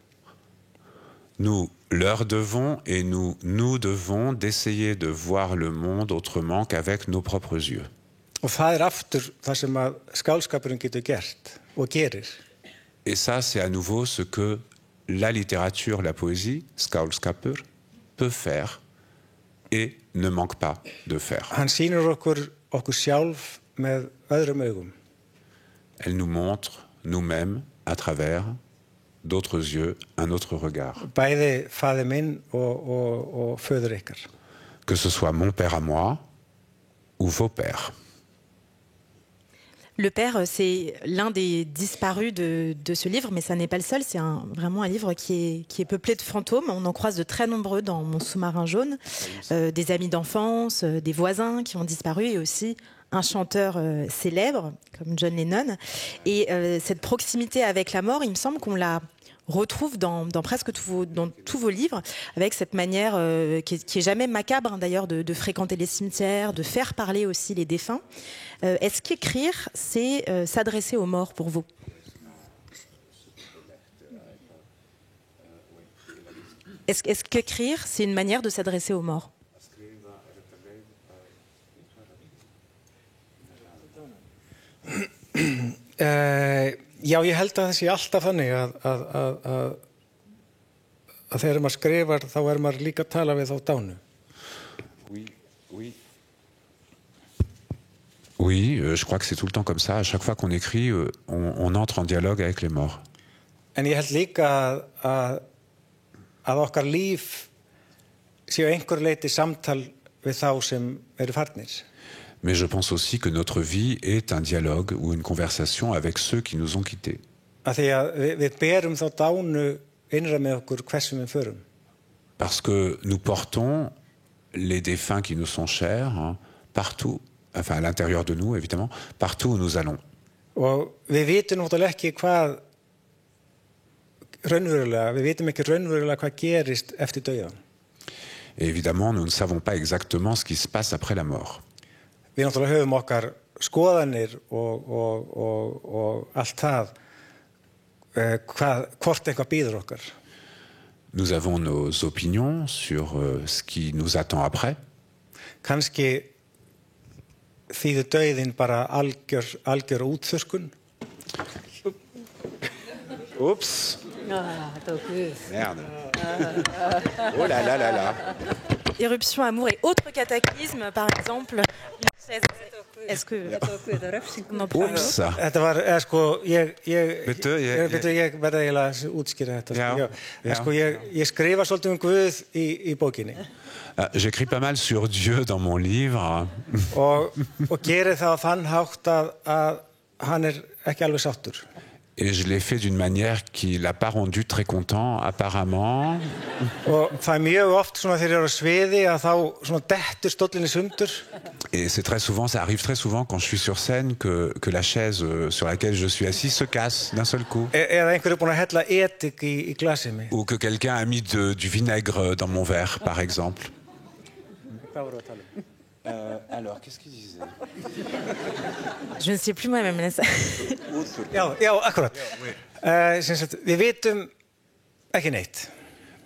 Nous leur devons et nous devons d'essayer de voir le monde autrement qu'avec nos propres yeux. Og það aftur það sem að skáldskapurinn getur gert og gerir. Et ça, c'est à nouveau ce que la littérature, la poésie, skáldskapur, peut faire et ne manque pas de faire. Hann sýnir okkur sjálf með öðrum augum. Elle nous montre nous-mêmes à travers d'autres yeux, un autre regard. Bæði faðir minn og föður ykkar. Que ce soit mon père à moi ou vos pères. Le père, c'est l'un des disparus de ce livre, mais ça n'est pas le seul. C'est vraiment un livre qui est peuplé de fantômes. On en croise de très nombreux dans Mon sous-marin jaune. Des amis d'enfance, des voisins qui ont disparu et aussi un chanteur célèbre comme John Lennon. Et cette proximité avec la mort, il me semble qu'on l'a retrouve dans presque dans tous vos livres, avec cette manière qui est jamais macabre hein, d'ailleurs de fréquenter les cimetières, de faire parler aussi les défunts. Est-ce qu'écrire, c'est s'adresser aux morts pour vous? Est-ce qu'écrire, c'est une manière de s'adresser aux morts? Já, ég held að það sé alltaf þannig að þegar maður skrifar þá maður líka að tala við þá dánu. Oui, je crois que c'est tout le temps comme ça. À chaque fois qu'on écrit, on entre en dialogue avec les morts. En ég held líka að okkar líf séu einhver leyti samtal við þá sem eru farnir. Mais je pense aussi que notre vie est un dialogue ou une conversation avec ceux qui nous ont quittés. Af því að við berum þá dánu innra með okkur hversum við förum. Parce que nous portons les défunts qui nous sont chers hein, partout, enfin à l'intérieur de nous évidemment, partout où nous allons. Og við vitum náttúrulega ekki hvað raunverulega, við vitum ekki raunverulega hvað gerist eftir dauðann. Et évidemment, nous ne savons pas exactement ce qui se passe après la mort. Við náttúrulega höfum okkar skoðanir og allt það, hvort eitthvað býður okkar. Nous avons nos opinions sur ce qui nous attend après. Kannski þýðir dauðinn bara algjör útþurrkun. Oups. Merde. Oh là là là là. Éruption, amour et autres cataclysmes, par exemple. Est-ce que... Oups. Þetta var, ég verði eiginlega að útskýra þetta. Já. Ég skrifa svolítið Guð í bókinni. J'écris pas mal sur Dieu dans mon livre. og gerir það á þann hátt að hann ekki alveg sáttur. Et je l'ai fait d'une manière qui l'a pas rendu très content, apparemment. Og það mjög oft svona þegar ég á sviði að þá svona dettur stóllinn í sundur. Et c'est très souvent, ça arrive très souvent quand je suis sur scène que la chaise sur laquelle je suis assis se casse d'un seul coup. Eða einhver búinn að hella edik í glasið mig. Ou que quelqu'un a mis du vinaigre dans mon verre, par exemple. Hvað voru að tala um? Alors, qu'est-ce qu'il disait? Je ne sais plus moi-même. Já, akkurat. Við vitum ekki neitt.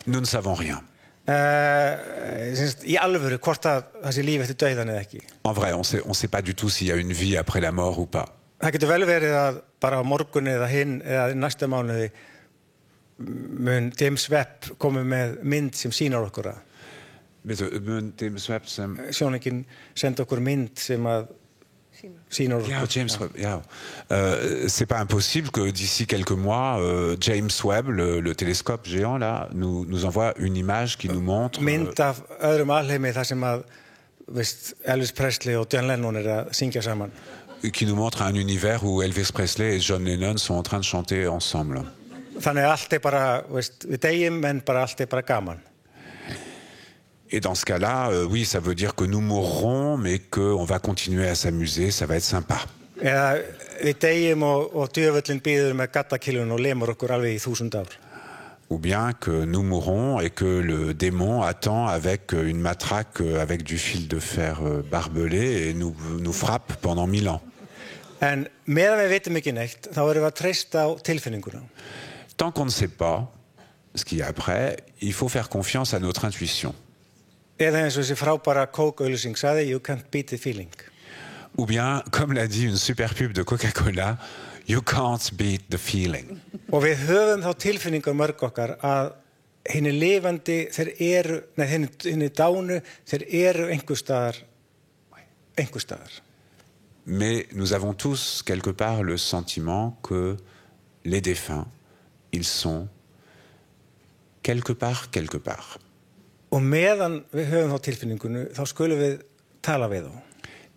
Nous ne savons rien. Í alvöru, hvort það sé líf eftir dauðann eða ekki. En vrai, on sait pas du tout s'il y a une vie après la mort ou pas. Það getur vel verið að bara á morgun eða hinn eða næsta mánuði mun James Webb komið með mynd sem sýnar okkur að. Sjóningin senda okkur mynd sem að sýnar okkur. James Webb, c'est pas impossible que d'ici quelques mois, James Webb, le télescope géant là, nous envoie une image qui nous montre. Mynd af öðrum alheimi þar sem að Elvis Presley og John Lennon að syngja saman. Qui nous montre un univers où Elvis Presley et John Lennon sont en train de chanter ensemble. Þannig að allt bara, við deyjum en bara allt bara gaman. Et dans ce cas-là, oui, ça veut dire que nous mourrons, mais qu'on va continuer à s'amuser, ça va être sympa. Eða við deyjum og djöfullinn býður með gaddakiljun og lemur okkur alveg í 1000 ár. Ou bien que nous mourrons et que le démon attend avec une matraque avec du fil de fer barbelé et nous frappe pendant 1000 ans. En meðan við vitum ekki neitt, þá erum við að treysta á tilfinninguna. Tant qu'on ne sait pas ce qu'il y a après, il faut faire confiance à notre intuition. Eða eins og þessi frábæra Coke-auglýsing sagði, you can't beat the feeling. Ou bien, comme l'a dit une super pub de Coca-Cola, you can't beat the feeling. Og við höfum þá tilfinningar mörg okkar að hinni lifandi, hinni dánu, þeir eru einhvers staðar. Mais nous avons tous quelque part le sentiment que les défunts, ils sont quelque part. Og meðan við höfum þá tilfinningunu, þá skulum við tala við þá.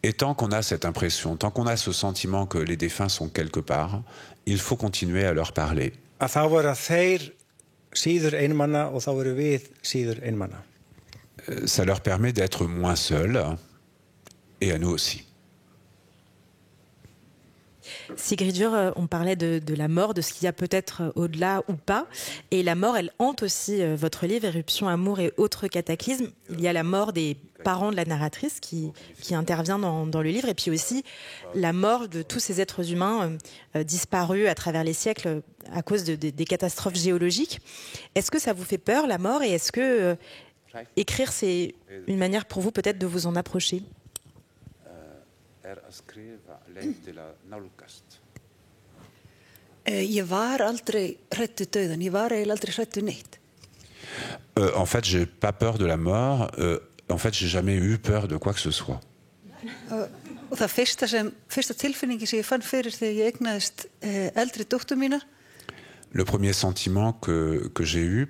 Et tant qu'on a cette impression, tant qu'on a ce sentiment que les défunts sont quelque part, il faut continuer à leur parler. Að þá vera þeir síður einmana og þá veru við síður einmana. Ça leur permet d'être moins seuls, et à nous aussi. Sigridur, on parlait de la mort, de ce qu'il y a peut-être au-delà ou pas. Et la mort, elle hante aussi votre livre, Éruption, amour et autres cataclysmes. Il y a la mort des parents de la narratrice qui intervient dans le livre. Et puis aussi la mort de tous ces êtres humains disparus à travers les siècles à cause des catastrophes géologiques. Est-ce que ça vous fait peur, la mort? Et est-ce que écrire, c'est une manière pour vous peut-être de vous en approcher? Ég var aldrei hrædd við dauðan, ég var eiginlega aldrei hrædd við neitt. En fait, j'ai pas peur de la mort. En fait, j'ai jamais eu peur de quoi que ce soit. Og það fyrsta tilfinningi sem ég fann fyrir þegar ég eignaðist eldri dóttur mína. Le premier sentiment que j'ai eu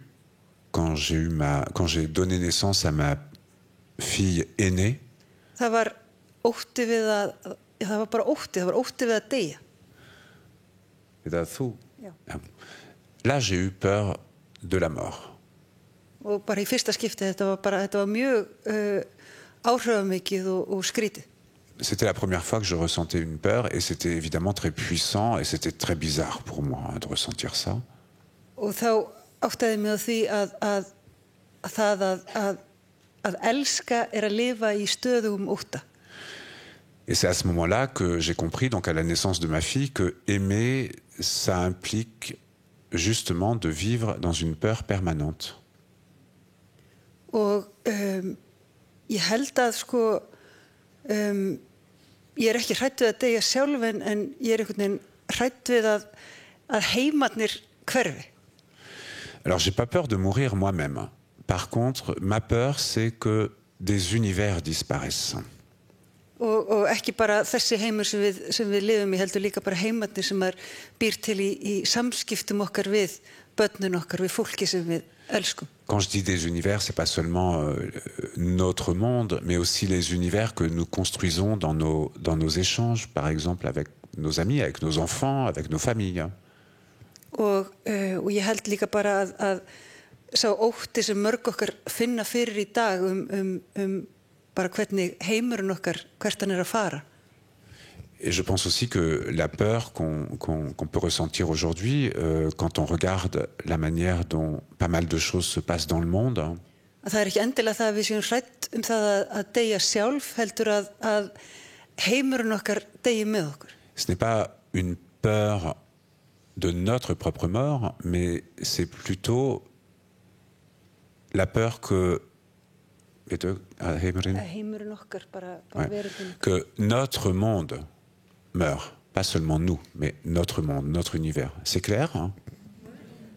quand j'ai donné naissance à ma fille aînée. Það var ótti við að deyja. Là, j'ai eu peur de la mort. Og bara í fyrsta skipti þetta var mjög áhrifamikið og skrítið. C'était la première fois que je ressentais une peur et c'était évidemment très puissant et c'était très bizarre pour moi de ressentir ça. Og þá áttaði mig á því að elska að lifa í stöðugum ótta. Et c'est à ce moment-là que j'ai compris, donc à la naissance de ma fille, que aimer, ça implique justement de vivre dans une peur permanente. Og ég held að ég ekki hrædd við að deyja sjálf en ég einhvern veginn hrædd við að heimarnir hverfi. Alors j'ai pas peur de mourir moi-même. Par contre, ma peur c'est que des univers disparaissent. Og ekki bara þessi heimur sem við lifum í, heldur líka bara heimarnir sem býr til í samskiptum okkar við börnin okkar, við fólki sem við elskum. Quand je dis des univers, c'est pas seulement notre monde, mais aussi les univers que nous construisons dans nos échanges, par exemple avec nos amis, avec nos enfants, avec nos familles. Og ég held líka bara að sá ótti sem mörg okkar finna fyrir í dag bara hvernig heimurinn okkar, hvert hann að fara. Et je pense aussi que la peur qu'on peut ressentir aujourd'hui, quand on regarde la manière dont pas mal de choses se passent dans le monde. Það ekki endilega það að við séum hrædd það að deyja sjálf, heldur að heimurinn okkar deyji með okkur. Ce n'est pas une peur de notre propre mort, mais c'est plutôt la peur que que notre monde meurt, pas seulement nous, mais notre monde, notre univers. C'est clair, hein?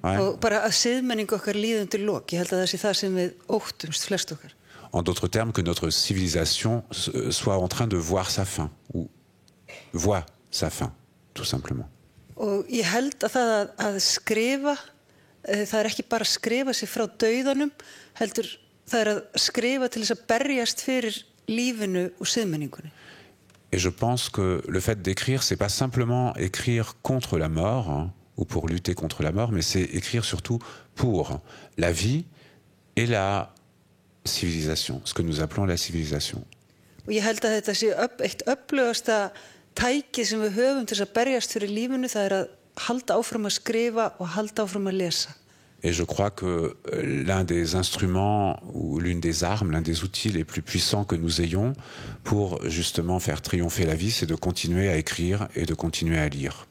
Ouais. Og bara að siðmenning okkar líði undir lok, ég held að það sé það sem við óttumst flest okkar. En d'autres termes, que notre civilisation soit en train de voir sa fin, ou voit sa fin, tout simplement. Og ég held að það að skrifa, það ekki bara að skrifa sig frá dauðanum, heldur það að skrifa til þess að berjast fyrir lífinu og siðmenningunni. Et je pense que le fait d'écrire, c'est pas simplement écrire contre la mort, hein, ou pour lutter contre la mort, mais c'est écrire surtout pour la vie et la civilisation, ce que nous appelons la civilisation. Og ég held að þetta sé eitt öflugasta tæki sem við höfum til þess að berjast fyrir lífinu, það að halda áfram að skrifa og halda áfram að lesa. Et je crois que l'un des instruments ou l'une des armes, l'un des outils les plus puissants que nous ayons pour justement faire triompher la vie, c'est de continuer à écrire et de continuer à lire.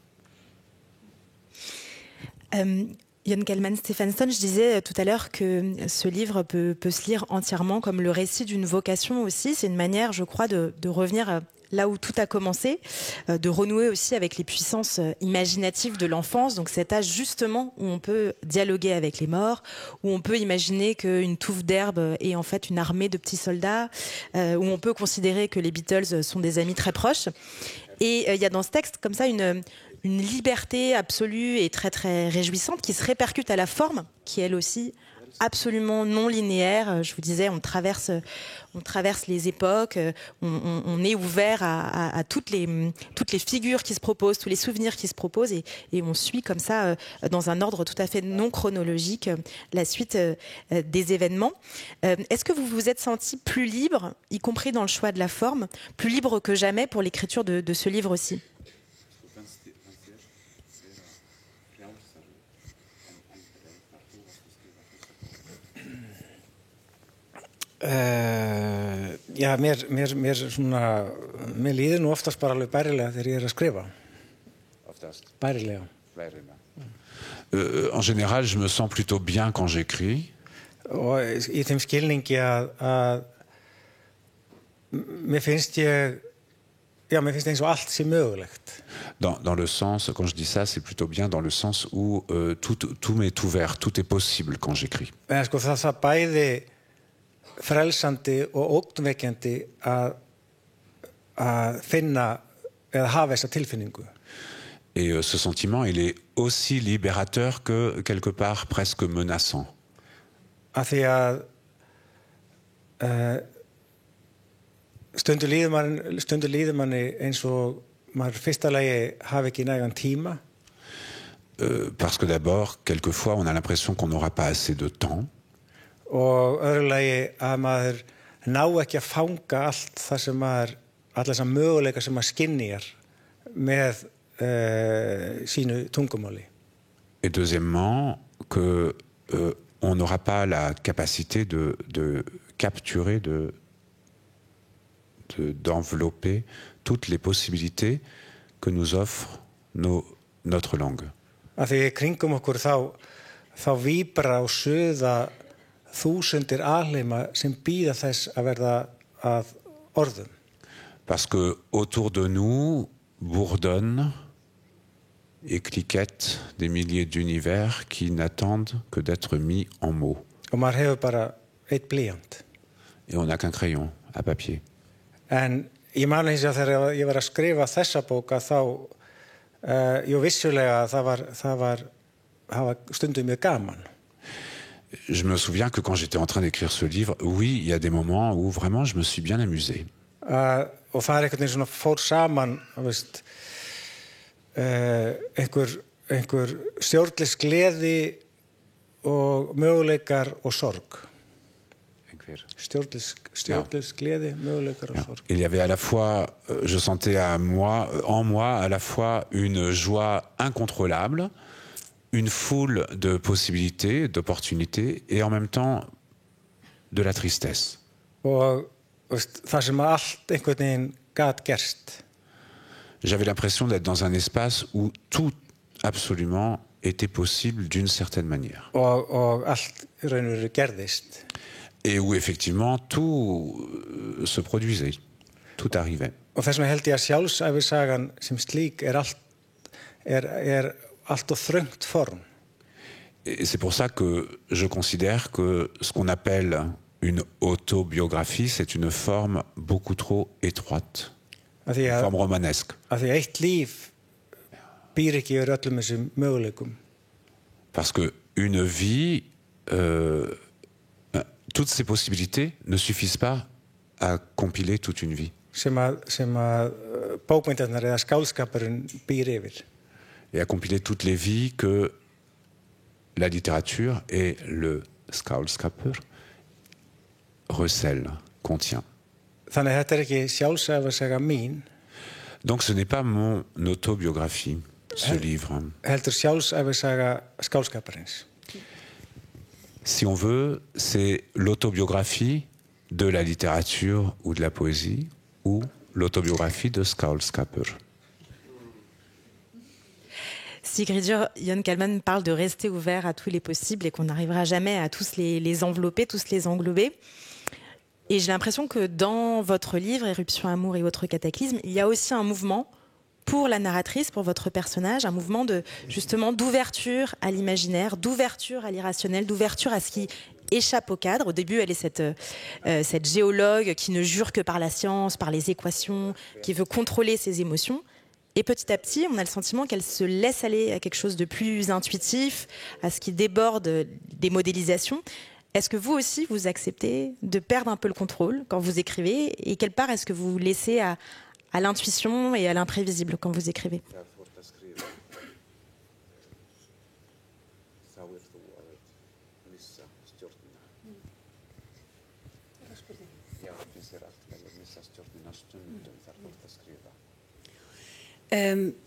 Jon Kalman-Stephenson, je disais tout à l'heure que ce livre peut se lire entièrement comme le récit d'une vocation aussi. C'est une manière, je crois, de revenir là où tout a commencé, de renouer aussi avec les puissances imaginatives de l'enfance, donc cet âge justement où on peut dialoguer avec les morts, où on peut imaginer qu'une touffe d'herbe est en fait une armée de petits soldats, où on peut considérer que les Beatles sont des amis très proches. Et il y a dans ce texte comme ça une liberté absolue et très très réjouissante qui se répercute à la forme, qui elle aussi absolument non linéaire. Je vous disais, on traverse les époques, on est ouvert à toutes les figures qui se proposent, tous les souvenirs qui se proposent, et on suit comme ça, dans un ordre tout à fait non chronologique, la suite des événements. Est-ce que vous vous êtes senti plus libre, y compris dans le choix de la forme, plus libre que jamais pour l'écriture de ce livre aussi? Já, mér svona, mér líður nú oftast bara alveg bærilega þegar ég að skrifa. Oftast. Bærilega. En général, je me sens plutôt bien quand j'écris. Og í þeim skilningi að mér finnst eins og allt sé mögulegt. Dans le sens, quand je dis ça, c'est plutôt bien dans le sens où tout m'est ouvert, tout est possible quand j'écris. En sko það bæði frelsandi og ógnvekjandi að finna eða hafa þessa tilfinningu. Et ce sentiment, il est aussi libérateur que quelque part presque menaçant. Af því að stundu líður manni eins og maður fyrsta lagi hafi ekki nægan tíma. Parce que d'abord, quelquefois, on a l'impression qu'on n'aura pas assez de temps. Og öðru lagi að maður ná ekki að fanga allt það sem maður, alla þessa möguleika sem maður skynjar með sínu tungumáli. Et deuxièmement, que on n'aura pas la capacité de capturer, d'envelopper toutes les possibilités que nous offre notre langue. Af því kringum okkur þá víbra og suða þúsundir alheima sem bíða þess að verða að orðum. Parce que autour de nous bourdonnent et cliquettent des milliers d'univers qui n'attendent que d'être mis en mots. Og maður hefur bara eitt blýant. Et on n'a qu'un crayon à papier. En ég man hins vegar þegar ég var að skrifa þessa bóka þá vissulega það var stundum mjög gaman. Je me souviens que quand j'étais en train d'écrire ce livre, oui, il y a des moments où vraiment je me suis bien amusé. Og það einhvern veginn svona fór saman, veist, einhver stjórnlaus gleði og möguleikar og sorg. Stjórnlaus gleði, möguleikar og sorg. Il y avait à la fois, je sentais en moi à la fois une joie incontrôlable, une foule de possibilités, d'opportunités, et en même temps de la tristesse. Og það sem allt einhvern veginn gat gerst. J'avais l'impression d'être dans un espace où tout absolument était possible d'une certaine manière. Og allt í raun og veru gerðist. Et où effectivement tout se produisait, tout arrivait. Og þess vegna held ég að sjálfsævisagan sem slík allt og þröngt form. Et c'est pour ça que je considère que ce qu'on appelle une autobiographie, c'est une forme beaucoup trop étroite, une forme romanesque. Af því eitt líf býr ekki yfir öllum þessum möguleikum. Parce que une vie, toutes ces possibilités ne suffisent pas à compiler toute une vie. Sem að bókmyndirnar eða skáldskapurinn býr yfir. Et à compiler toutes les vies que la littérature et le skáldskapur recèle, contient. Þannig að þetta ekki sjálfsævisaga mín. Donc ce n'est pas mon autobiographie, ce livre. Heldur sjálfsævisaga skáldskaparins. Si on veut, c'est l'autobiographie de la littérature ou de la poésie ou l'autobiographie de skáldskapur. Sigríður, Jón Kalman parle de rester ouvert à tous les possibles et qu'on n'arrivera jamais à tous les envelopper, tous les englober. Et j'ai l'impression que dans votre livre, Éruption, amour et autres cataclysmes, il y a aussi un mouvement pour la narratrice, pour votre personnage, un mouvement justement d'ouverture à l'imaginaire, d'ouverture à l'irrationnel, d'ouverture à ce qui échappe au cadre. Au début, elle est cette géologue qui ne jure que par la science, par les équations, qui veut contrôler ses émotions. Et petit à petit, on a le sentiment qu'elle se laisse aller à quelque chose de plus intuitif, à ce qui déborde des modélisations. Est-ce que vous aussi, vous acceptez de perdre un peu le contrôle quand vous écrivez? Et quelle part est-ce que vous laissez à l'intuition et à l'imprévisible quand vous écrivez?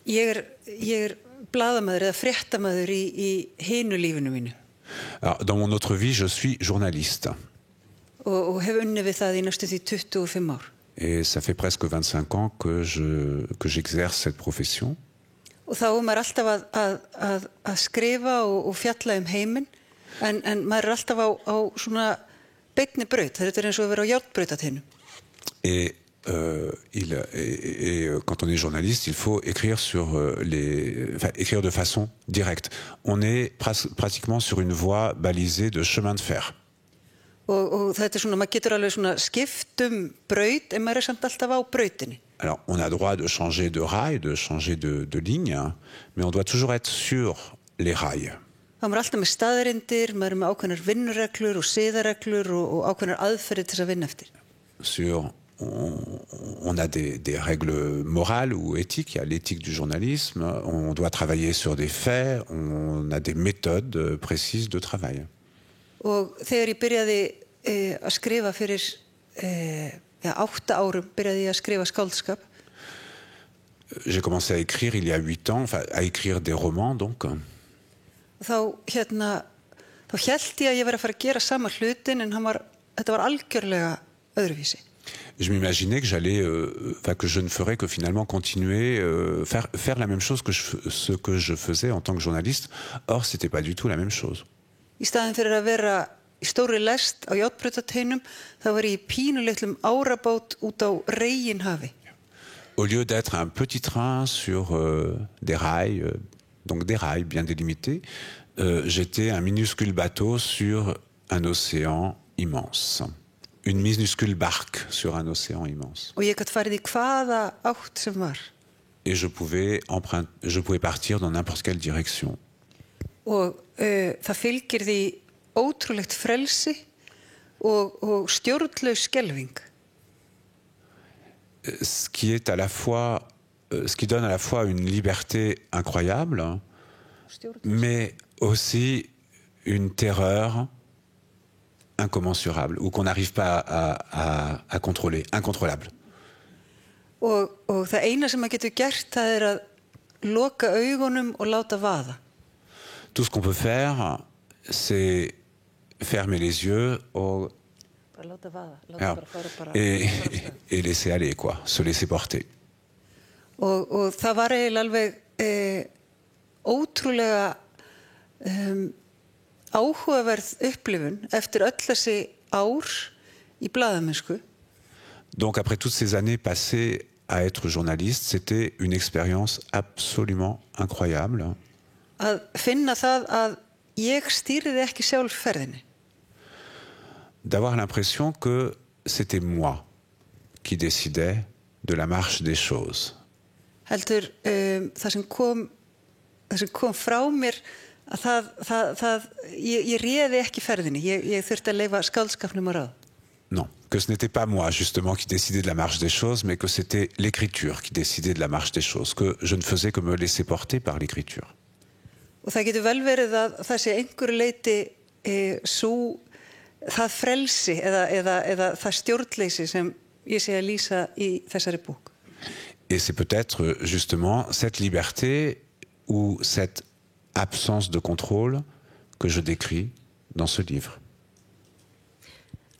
Ég blaðamaður eða fréttamaður í hinu lífinu mínu. Alors, dans mon autre vie, je suis journaliste. og hef unnið við það í næstu því 25 ár. Et ça fait presque 25 ans que j'exerce cette profession. Og þá maður alltaf að skrifa og fjalla heiminn, en maður alltaf á svona beinni braut. Þetta eins og að vera á járnbrautateinu. Et quand on est journaliste, il faut écrire écrire de façon directe. On est pratiquement sur une voie balisée de chemin de fer. Og þetta svona, maður getur alveg svona skipt braut, en maður samt alltaf á brautinni. Alors, on a droit de changer de rail, de changer de ligne, hein, mais on doit toujours être sur les rails. Það maður alltaf með staðreyndir, maður með ákveðnar vinnureglur og siðareglur og ákveðnar aðferðir til að vinna eftir. On a des règles morales ou éthiques, il y a l'éthique du journalisme, on doit travailler sur des faits, on a des méthodes précises de travail. Og þegar ég byrjaði að skrifa fyrir 8 árum, byrjaði ég að skrifa skáldskap. J'ai commencé à écrire il y a 8 ans, enfin à écrire des romans donc. Þá hélt ég að ég væri að fara að gera sama hlutin, en þetta var algjörlega öðruvísi. Je m'imaginais que que je ne ferais que finalement continuer, faire la même chose que ce que je faisais en tant que journaliste. Or, c'était pas du tout la même chose. Í staðinn fyrir að vera í stóri lest á járnbrautateinum, þá var ég í pínulitlum árabát út á reginhafi. Au lieu d'être un petit train sur des rails, donc des rails bien délimités, j'étais un minuscule bateau sur un océan immense. Une minuscule barque sur un océan immense. Og ég gat farið í hvaða átt sem var. Et je pouvais partir dans n'importe quelle direction. Og það fylgir því ótrúlegt frelsi og stjórnlaus skelfing. Ce qui donne à la fois une liberté incroyable, mais aussi une terreur incommensurable, ou qu'on n'arrive pas à contrôler, incontrôlable. Og það eina sem maður getur gert, það að loka augunum og láta vaða. Tout ce qu'on peut faire, c'est fermer les yeux et laisser aller, quoi, se laisser porter. Og það var eiginlega alveg ótrúlega áhugaverð upplifun eftir öll þessi ár í blaðamennsku. Donc après toutes ces années passées à être journaliste, c'était une expérience absolument incroyable. Að finna það að ég stýrði ekki sjálf ferðinni. D'avoir l'impression que c'était moi qui décidais de la marche des choses. Heldur það sem kom frá mér að ég réði ekki ferðinni. Ég þurfti að leyfa skáldskapnum að ráða. Non, que ce n'était pas moi justement qui décidais de la marche des choses, mais que c'était l'écriture qui décidait de la marche des choses, que je ne faisais que me laisser porter par l'écriture. Og það getur vel verið að það sé einhverju leyti það frelsi eða það stjórnleysi sem ég sé að lýsa í þessari bók. Et c'est peut-être justement cette liberté ou cette absence de contrôle que je décris dans ce livre.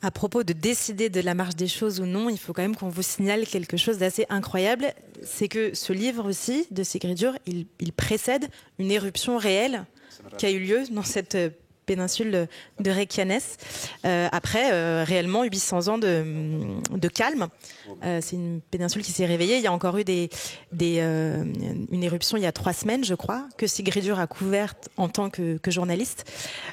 À propos de décider de la marche des choses ou non, il faut quand même qu'on vous signale quelque chose d'assez incroyable. C'est que ce livre aussi, de Sigrid Dur, il précède une éruption réelle qui a eu lieu dans cette péninsule de Reykjanes. Après, réellement, 800 ans de calme. C'est une péninsule qui s'est réveillée. Il y a encore eu une éruption il y a 3 semaines, je crois, que Sigrid Dur a couverte en tant que journaliste.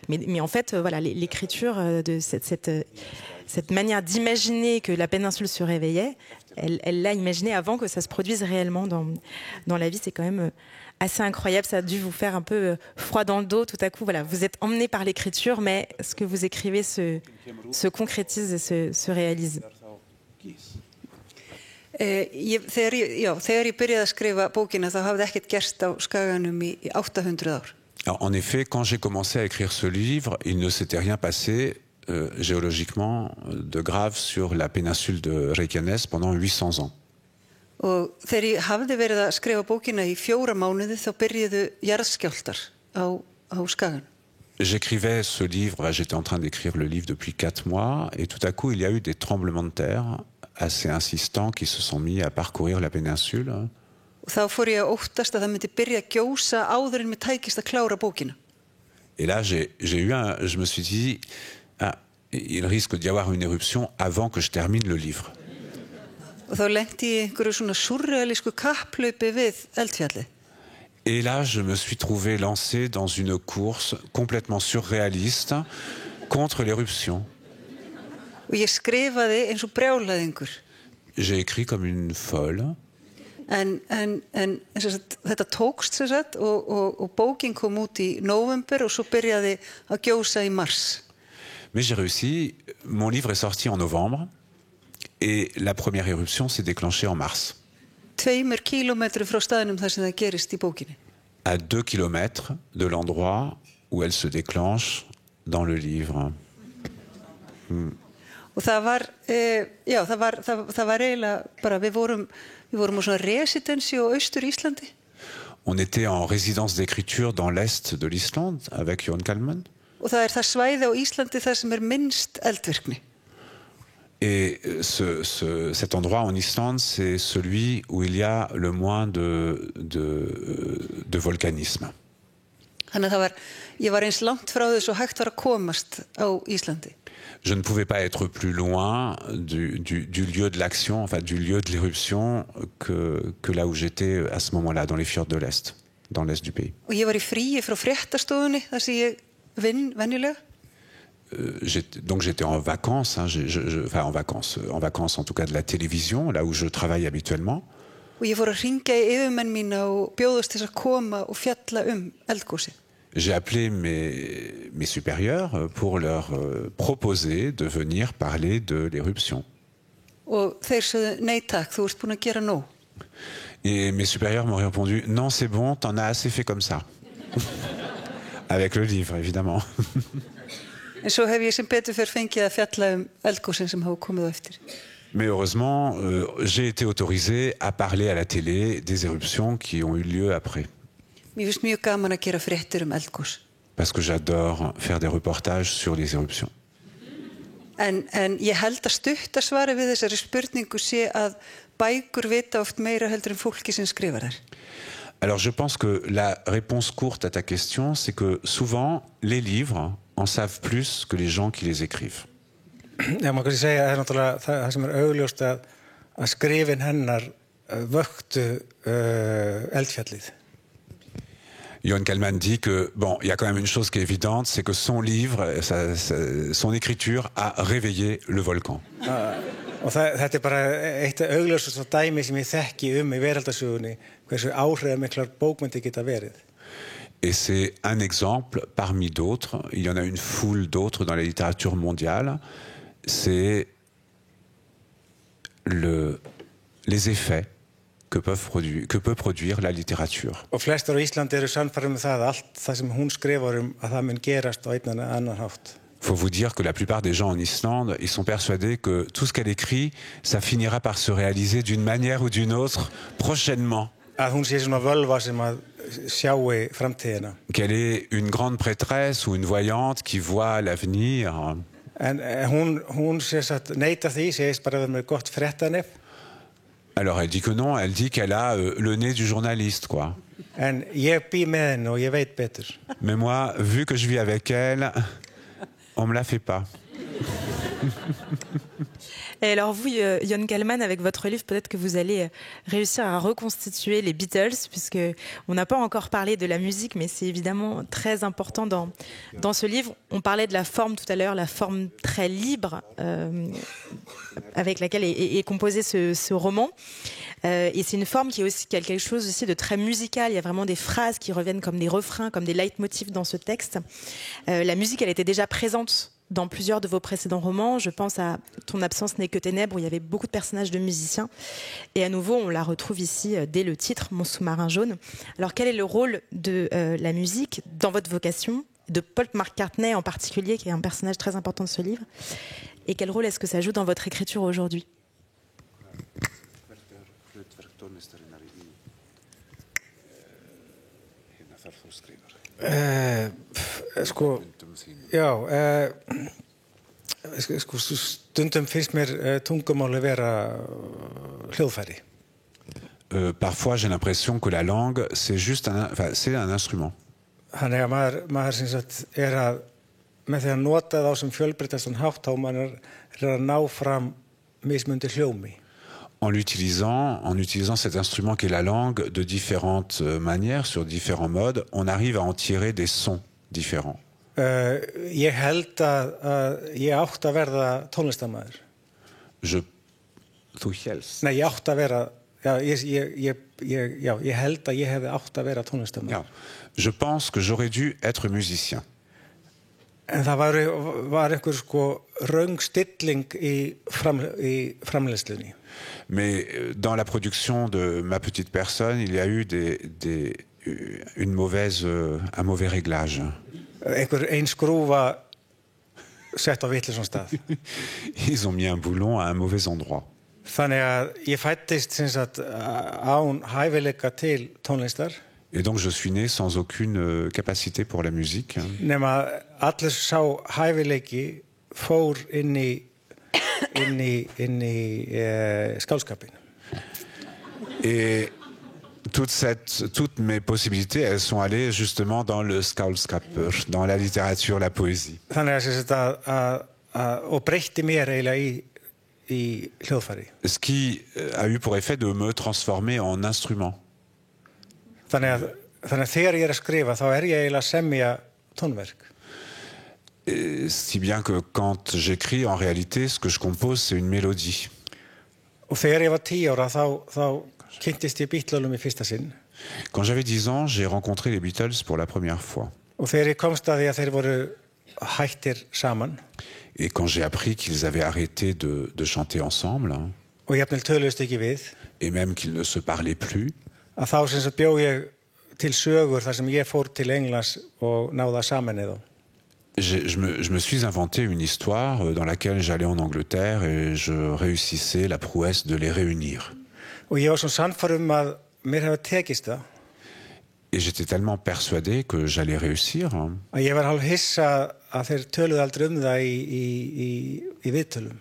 Mais en fait, voilà, l'écriture de cette manière d'imaginer que la péninsule se réveillait, elle l'a imaginé avant que ça se produise réellement dans la vie. C'est quand même assez incroyable. Ça a dû vous faire un peu froid dans le dos. Tout à coup, voilà, vous êtes emmené par l'écriture, mais ce que vous écrivez se concrétise et se réalise. Þegar ég byrjaði að skrifa bókina, þá hafði ekkert gerst á Skaganum í 800 ár. Alors, en effet, quand j'ai commencé à écrire ce livre, il ne s'était rien passé géologiquement de grave sur la péninsule de Reykjanes pendant 800 ans. Og þegar ég hafði verið að skrifa bókina í 4 mánuði, þá byrjuðu jarðskjálftar á Skaganum. j'écrivais ce livre, j'étais en train d'écrire le livre depuis 4 mois, et tout à coup, il y a eu des tremblements de terre assez insistants qui se sont mis à parcourir la péninsule. Og þá fór ég að óttast að það myndi byrja að gjósa áður en mér tækist að klára bókina. Et là, je me suis dit, il risque d'y avoir une éruption avant que je termine le livre. Og þá lenti ég í einhverju svona surrealísku kapplaupi við eldfjallið. Et là, je me suis trouvé lancé dans une course complètement surréaliste contre l'éruption. Og ég skrifaði eins og brjálæðingur. J'ai écrit comme une folle. En þetta tókst sem sagt og bókin kom út í nóvember og svo byrjaði að gjósa í mars. Mais j'ai réussi, mon livre est sorti en novembre et la première éruption s'est déclenchée en mars. 2 kílómetrum frá staðnum þar sem það gerist í bókinni. À 2 kilomètres de l'endroit où elle se déclenche dans le livre. Og það var eiginlega bara, við vorum á svona residensi á Austur-Íslandi. On était en résidence d'écriture dans l'est de l'Islande avec Jón Kalman. Og það það svæði á Íslandi þar sem minnst eldvirkni. Et cet endroit en Islande, c'est celui où il y a le moins de volcanisme. Þannig að ég var eins langt frá þessu og hægt var að komast á Íslandi. Je ne pouvais pas être plus loin du lieu de l'action, enfin du lieu de l'éruption que là où j'étais à ce moment-là, dans les fjords de l'Est, dans l'Est du pays. Og ég var í fríi frá fréttastofunni þar sem ég vinn venjulega. Donc j'étais en vacances, enfin en vacances en tout cas de la télévision, là où je travaille habituellement. Og ég fór að hringja í yfirmenn mína og bjóðast þess að koma og fjalla eldgosið. J'ai appelé mes supérieurs pour leur proposer de venir parler de l'éruption. Og þeir sögðu, nei takk, þú ert búin að gera nóg. Et mes supérieurs m'ont répondu, non c'est bon, t'en as assez fait comme ça. Avec le livre, évidemment. En svo hef ég sem betur fyrir fengið að fjalla eldgosin sem hafa komið á eftir. Mais heureusement, j'ai été autorisé à parler à la télé des éruptions qui ont eu lieu après. Mér finnst mjög gaman að gera fréttir eldgos. Parce que j'adore faire des reportages sur les éruptions. En ég held að stuttasvari við þessari spurningu sé að bækur vita oft meira heldur en fólki sem skrifar þær. Alors je pense que la réponse courte à ta question, c'est que souvent les livres en savent plus que les gens qui les écrivent. Já, maður kannski segja að það er náttúrulega það sem er augljóst að skrifin hennar vöktu eldfjallið. Jón Kalman dit que, bon, il y a quand même une chose qui est évidente, c'est que son livre, son écriture a réveillé le volcan. Og þetta er bara eitt augljósasta dæmi sem ég þekki í veraldarsögunni, hversu áhrifamiklar bókmenntir geta verið. Et c'est un exemple parmi d'autres, il y en a une foule d'autres dans la littérature mondiale, c'est les effets que peut produire la littérature. Og flestir á Íslandi eru sannfærðir það að allt það sem hún skrifar að það mun gerast á einn eða annan hátt. Il faut vous dire que la plupart des gens en Islande, ils sont persuadés que tout ce qu'elle écrit, ça finira par se réaliser d'une manière ou d'une autre prochainement. Að hún sé svona völva sem að sjáu framtíðina. Qu'elle est une grande prêtresse ou une voyante qui voit l'avenir. En hún sést neita því, segist bara að vera með gott fréttanef. Alors elle dit que non, elle dit qu'elle a le nez du journaliste, quoi. En ég bý með henni og ég veit betur. Mais moi, vu que je vis avec elle, on me la fait pas. Et alors vous, Jón Kalman, avec votre livre, peut-être que vous allez réussir à reconstituer les Beatles, puisque on n'a pas encore parlé de la musique, mais c'est évidemment très important dans ce livre. On parlait de la forme tout à l'heure, la forme très libre avec laquelle est composé ce roman. Et c'est une forme qui est aussi quelque chose aussi de très musical. Il y a vraiment des phrases qui reviennent comme des refrains, comme des leitmotifs dans ce texte. La musique, elle était déjà présente dans plusieurs de vos précédents romans. Je pense à Ton absence n'est que ténèbres, où il y avait beaucoup de personnages de musiciens. Et à nouveau, on la retrouve ici dès le titre, Mon sous-marin jaune. Alors, quel est le rôle de la musique dans votre vocation, de Paul McCartney en particulier, qui est un personnage très important de ce livre? Et quel rôle est-ce que ça joue dans votre écriture aujourd'hui? Sko, já, sko, stundum finnst mér tungumáli vera hljóðfæri. Parfois, j'ai l'impression que la langue, c'est juste c'est un instrument. Þannig að maður sem sagt að með því að nota þá sem fjölbreyttastan hátt þá maður að ná fram mismundi hljómi. En utilisant cet instrument qui est la langue de différentes manières, sur différents modes, on arrive à en tirer des sons différents. Ég held að ég átt að verða tónlistarmaður. Þú hélst? Nei, ég átt að vera, ég held að ég hefði átt að vera tónlistarmaður. Ja. Je pense que j'aurais dû être musicien. En það var einhver sko röng stilling í framleiðslunni. Mais dans la production de ma petite personne, il y a eu un mauvais réglage. Einhver ein skrúfa sett á vitlausan stað. Ils ont mis un boulon à un mauvais endroit. Þannig að ég fæddist sem sagt án hæfileika til tónlistar. Et donc je suis né sans aucune capacité pour la musique. Nema allir sá hæfileiki fór inn í skáldskapin. Et toutes mes possibilités, elles sont allées justement dans le skáldskapur, dans la littérature, la poésie. Þannig að og breytti mér eiginlega í hljóðfæri. Ce qui a eu pour effet de me transformer en instrument. Þannig að þegar ég að skrifa þá ég eiginlega að semja tónverk. Si bien que quand j'écris, en réalité, ce que je compose, c'est une mélodie. Og þegar ég var 10 ára þá kynntist ég Beatlunum í fyrsta sinn. Quand j'avais 10 ans, j'ai rencontré les Beatles pour la première fois. Og þegar ég komst að því að þeir voru hættir saman. Et quand j'ai appris qu'ils avaient arrêté de chanter ensemble, og jafnvel töluðust ekki við, et même qu'ils ne se parlaient plus, að þá sem sagt bjó ég til sögur þar sem ég fór til Englands og náði að sameina þá. Je me suis inventé une histoire dans laquelle j'allais en Angleterre et je réussissais la prouesse de les réunir. Og ég var svo sannfærður að mér hefði tekist það. Et j'étais tellement persuadé que j'allais réussir. Að ég var hálf hissa að þeir töluðu aldrei það í viðtölum.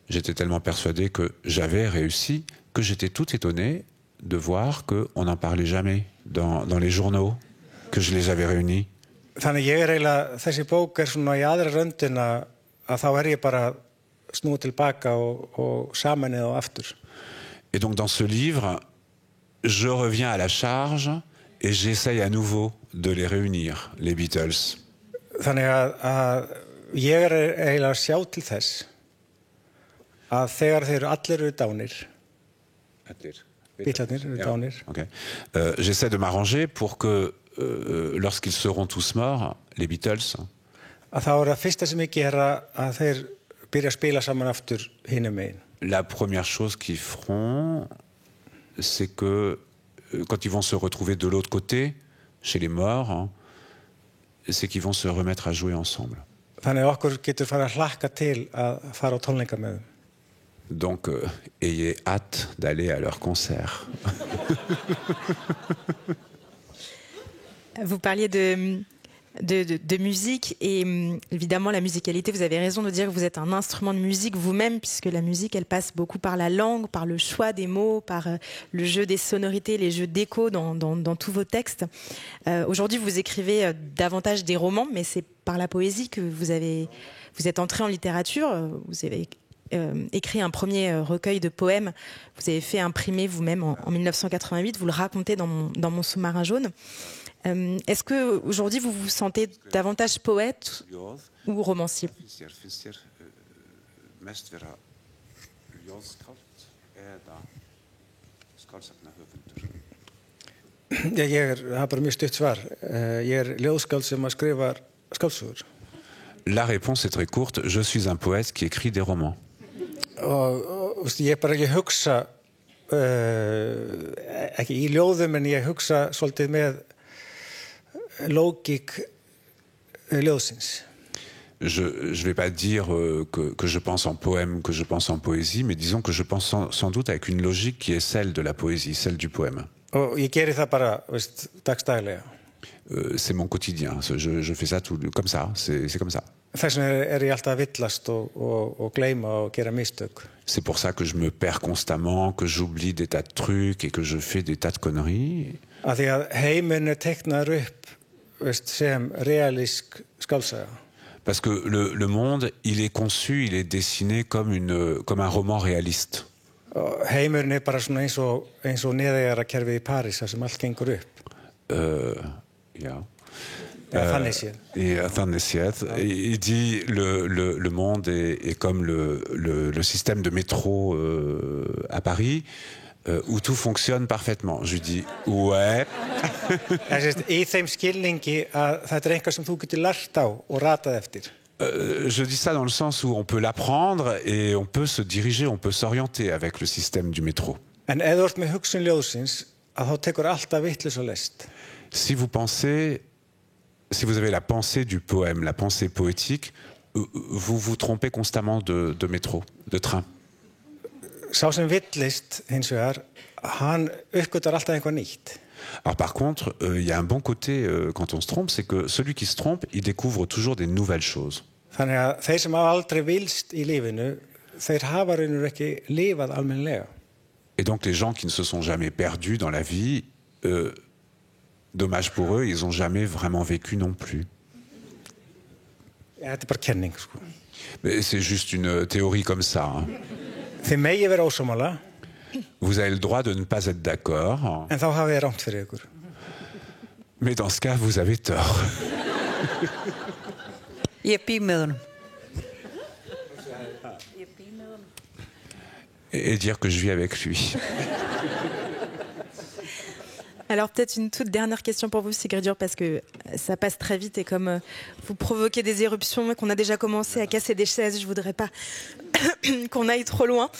J'étais tellement persuadé que j'avais réussi que j'étais tout étonné de voir qu'on n'en parlait jamais dans les journaux, que je les avais réunis. Þannig ég eiginlega, þessi bók svona í aðra röndina að þá ég bara snúið tilbaka og samanið og aftur. Et donc dans ce livre, je reviens à la charge et j'essaye à nouveau de les réunir, les Beatles. Þannig að ég eiginlega að sjá til þess að þegar þeir allir eru dánir, Beatlarnir eru dánir. Okay. J'essaie de m'arranger pour que lorsqu'ils seront tous morts, les Beatles, að þá það fyrsta sem ég gera að þeir byrja að spila saman aftur hinum megin. La première chose qu'ils feront, c'est que quand ils vont se retrouver de l'autre côté, chez les morts, c'est qu'ils vont se remettre à jouer ensemble. Þannig að okkur getur fara að hlakka til að fara á tónleika með þeim. Donc, ayez hâte d'aller à leur concert. Vous parliez de musique et évidemment la musicalité, vous avez raison de dire que vous êtes un instrument de musique vous-même, puisque la musique, elle passe beaucoup par la langue, par le choix des mots, par le jeu des sonorités, les jeux d'écho dans tous vos textes. Aujourd'hui, vous écrivez davantage des romans, mais c'est par la poésie que vous êtes entré en littérature. Vous avez écrit un premier recueil de poèmes. Vous avez fait imprimer vous-même en 1988. Vous le racontez dans Mon sous-marin jaune. Est-ce qu'aujourd'hui, vous vous sentez davantage poète ou romancier? Það bara mjög stutt svar. Ég ljóðskáld sem að skrifa skáldsögur. La réponse est très courte. Je suis un poète qui écrit des romans. Og ég bara ekki hugsa, ekki í ljóðum, en ég hugsa svolítið með lógík ljóðsins. Je ne vais pas dire que je pense en poème, que je pense en poésie, mais disons que je pense sans doute avec une logique qui est celle de la poésie, celle du poème. Og ég geri það bara, dagstaglega. c'est mon quotidien. Je fais ça comme ça, c'est comme ça. Þess vegna ég alltaf að villast og gleyma og gera mistök. C'est pour ça que je me perds constamment, que j'oublie des tas de trucs et que je fais des tas de conneries. Af því að heimurinn teiknaður upp sem realísk skálsaga. Parce que le monde, il est conçu, il est dessiné comme un roman réaliste. Heimurinn bara svona eins og neðjarakerfið í París þar sem allt gengur upp. Ja. Et il dit le monde est comme le système de métro à Paris où tout fonctionne parfaitement. Je dis ouais. Í þeim skilningi að þetta eitthvað sem þú getur lært á og ratað eftir. Je dis ça dans le sens où on peut l'apprendre et on peut se diriger, on peut s'orienter avec le système du métro. En ef þú ert með hugsun ljóðsins að þá tekur alltaf vitlaus og lest. Si vous avez la pensée du poème, la pensée poétique, vous vous trompez constamment de métro, de train. Sá sem villist hins vegar, hann uppgötar alltaf eitthvað nýtt. Alors par contre, il y a un bon côté quand on se trompe, c'est que celui qui se trompe, il découvre toujours des nouvelles choses. Þannig að þeir sem hafa aldrei vilst í lífinu, þeir hafa raunur ekki lifað almennilega. Et donc les gens qui ne se sont jamais perdus dans la vie, dommage pour eux, ils n'ont jamais vraiment vécu non plus. Þetta bara kenning, sko. Mais c'est juste une théorie comme ça. Hein. Þið megi vera ósammála. Vous avez le droit de ne pas être d'accord. En þá hafið þið rangt fyrir ykkur. Mais dans ce cas, vous avez tort. Ég bý með honum. Et dire que je vis avec lui. Alors peut-être une toute dernière question pour vous, Sigríður, parce que ça passe très vite et comme vous provoquez des éruptions et qu'on a déjà commencé à casser des chaises, je voudrais pas qu'on aille trop loin.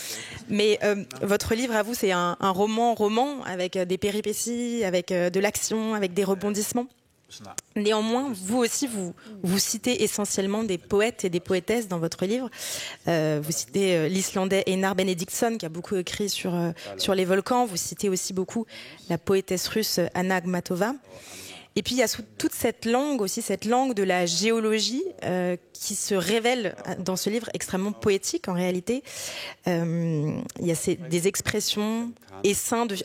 Mais votre livre, à vous, c'est un roman avec des péripéties, avec de l'action, avec des rebondissements. Néanmoins, vous aussi, vous citez essentiellement des poètes et des poétesses dans votre livre. Vous citez l'Islandais Einar Benediktsson, qui a beaucoup écrit sur les volcans. Vous citez aussi beaucoup la poétesse russe Anna Akhmatova. Et puis, il y a toute cette langue aussi, cette langue de la géologie qui se révèle dans ce livre extrêmement poétique en réalité. Il y a des expressions,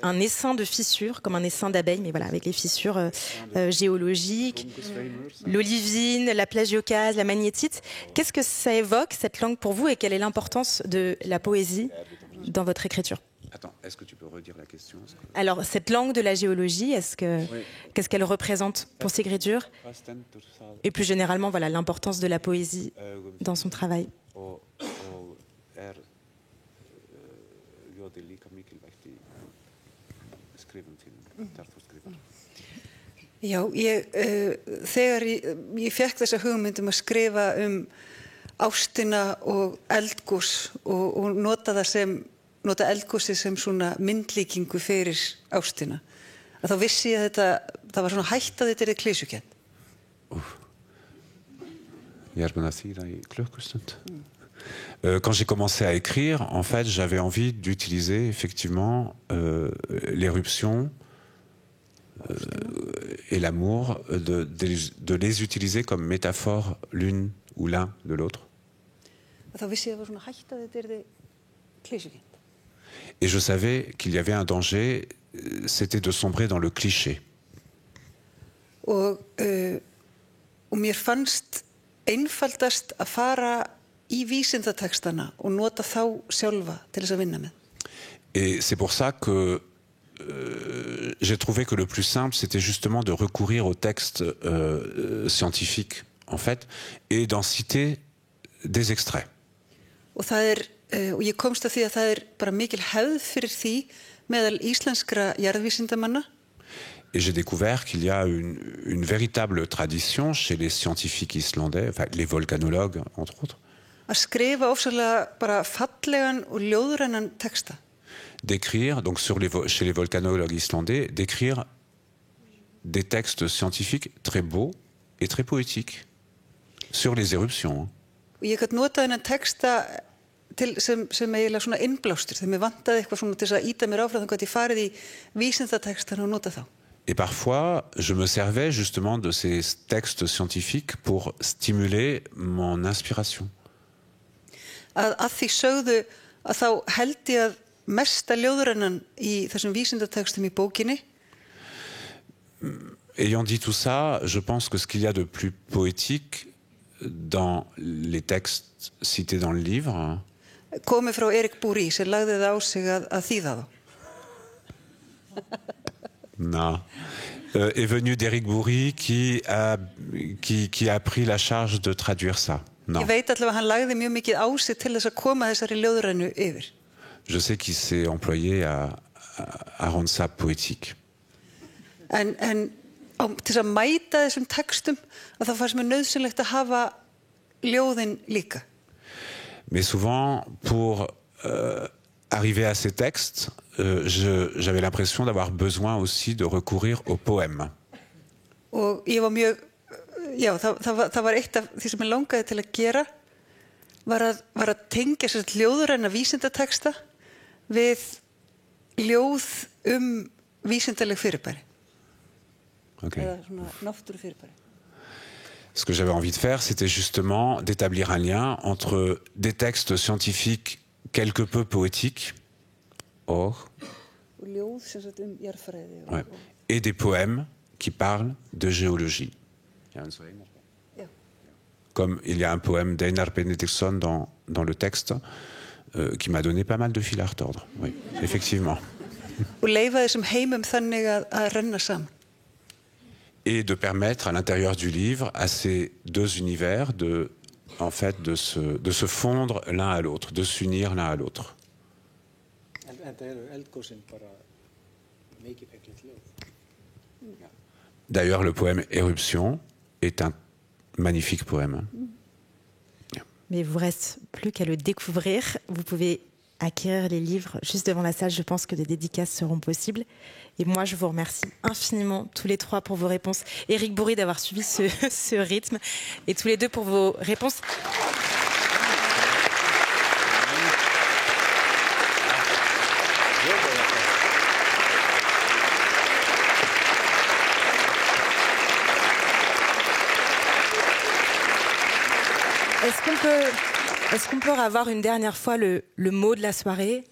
un essaim de fissures, comme un essaim d'abeilles, mais voilà, avec les fissures géologiques, l'olivine, la plagiocase, la magnétite. Qu'est-ce que ça évoque, cette langue pour vous, et quelle est l'importance de la poésie dans votre écriture ? Attends, est-ce que tu peux redire la question? Alors, cette langue de la géologie, qu'est-ce qu'elle représente pour Sigríður? Et plus généralement, voilà, l'importance de la poésie dans son travail. Já, þegar ég fékk þessa hugmynd að skrifa ástina og eldgos og nota eldgosi sem svona myndlíkingu fyrir ástina, að þá vissi ég að það var svona hætt að þetta er klísjukennt. Quand j'ai commencé à écrire, en fait, j'avais envie d'utiliser effectivement l'éruption et l'amour, de les utiliser comme métaphore l'une ou l'un de l'autre. Að þá vissi ég að það var svona hætt að þetta er klísjukennt. Et je savais qu'il y avait un danger, c'était de sombrer dans le cliché. Og mér fannst einfaldast að fara í vísindatextana og nota þá sjálfa til þess að vinna með. Et c'est pour ça que j'ai trouvé que le plus simple, c'était justement de recourir aux textes scientifiques, en fait, et d'en citer des extraits. Og ég komst að því að það bara mikil hefð fyrir því meðal íslenskra jarðvísindamanna. Et j'ai découvert qu'il y a une véritable tradition chez les scientifiques islandais, enfin les volcanologues entre autres. Að skrifa ofsalega bara fallegan og ljóðrænan texta. D'écrire, donc chez les volcanologues islandais, d'écrire des textes scientifiques très beaux et très poétiques sur les éruptions. Og ég gat notað þennan texta sem eiginlega svona innblástur, þegar mér vantaði eitthvað svona til að íta mér áfram, þannig að ég farið í vísindatextana og nota þá. Et parfois, je me servais justement de ces textes scientifiques pour stimuler mon inspiration. Að því sögðu að þá held ég að mesta ljóðrænan í þessum vísindatextum í bókinni. Ayant dit tout ça, je pense que ce qu'il y a de plus poétique dans les textes cités dans le livre, Komið frá Erik Búri sem lagði það á sig að þýða þá. non, est venu d'Éric Bourri qui a pris la charge de traduire ça. Non. Ég veit allavega að hann lagði mjög mikið á sig til þess að koma þessari ljóðrænu yfir. Je sais qu'il s'est employé à rendre ça poétique. En til þess að mæta þessum textum að það fannst mér nauðsynlegt að hafa ljóðin líka. Mais souvent, pour arriver à ces textes, j'avais l'impression d'avoir besoin aussi de recourir aux poèmes. Og ég var mjög, já, það var eitt af því sem ég langaði til að gera var að tengja sér ljóðræna vísindateksta við ljóð vísindaleg fyrirbæri. Okay. Eða svona náttúrufyrirbæri. Ce que j'avais envie de faire, c'était justement d'établir un lien entre des textes scientifiques quelque peu poétiques, Ouais. et des poèmes qui parlent de géologie. Comme il y a un poème d'Einar Benediktsson dans le texte qui m'a donné pas mal de fil à retordre. Oui, effectivement. Og leyfa þessum heimum þannig að renna saman. Et de permettre à l'intérieur du livre à ces deux univers de se fondre l'un à l'autre, de s'unir l'un à l'autre. D'ailleurs, le poème Éruption est un magnifique poème. Mais il ne vous reste plus qu'à le découvrir. Vous pouvez acquérir les livres juste devant la salle. Je pense que des dédicaces seront possibles. Et moi, je vous remercie infiniment, tous les trois, pour vos réponses. Éric Boury d'avoir suivi ce rythme. Et tous les deux pour vos réponses. Est-ce qu'on peut avoir une dernière fois le mot de la soirée ?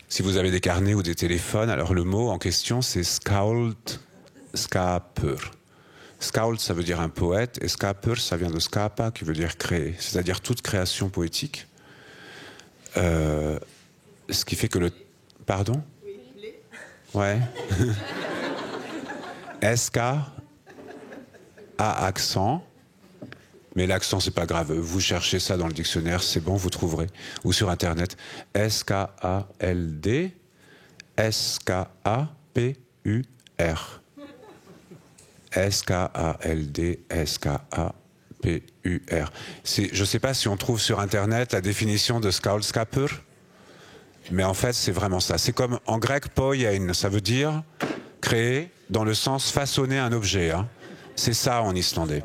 Si vous avez des carnets ou des téléphones, alors le mot en question c'est skáld, skapur. Skáld, ça veut dire un poète, et skapur, ça vient de skapa, qui veut dire créer, c'est-à-dire toute création poétique. Ce qui fait que le... Pardon ? Ouais. SK, A accent, mais l'accent c'est pas grave, vous cherchez ça dans le dictionnaire, c'est bon, vous trouverez, ou sur internet, SKALD, SKAPUR. SKALD, SKAPUR. Je sais pas si on trouve sur internet la définition de skaldskapur, mais en fait c'est vraiment ça. C'est comme en grec poiein, ça veut dire créer dans le sens façonner un objet, hein. C'est ça en islandais.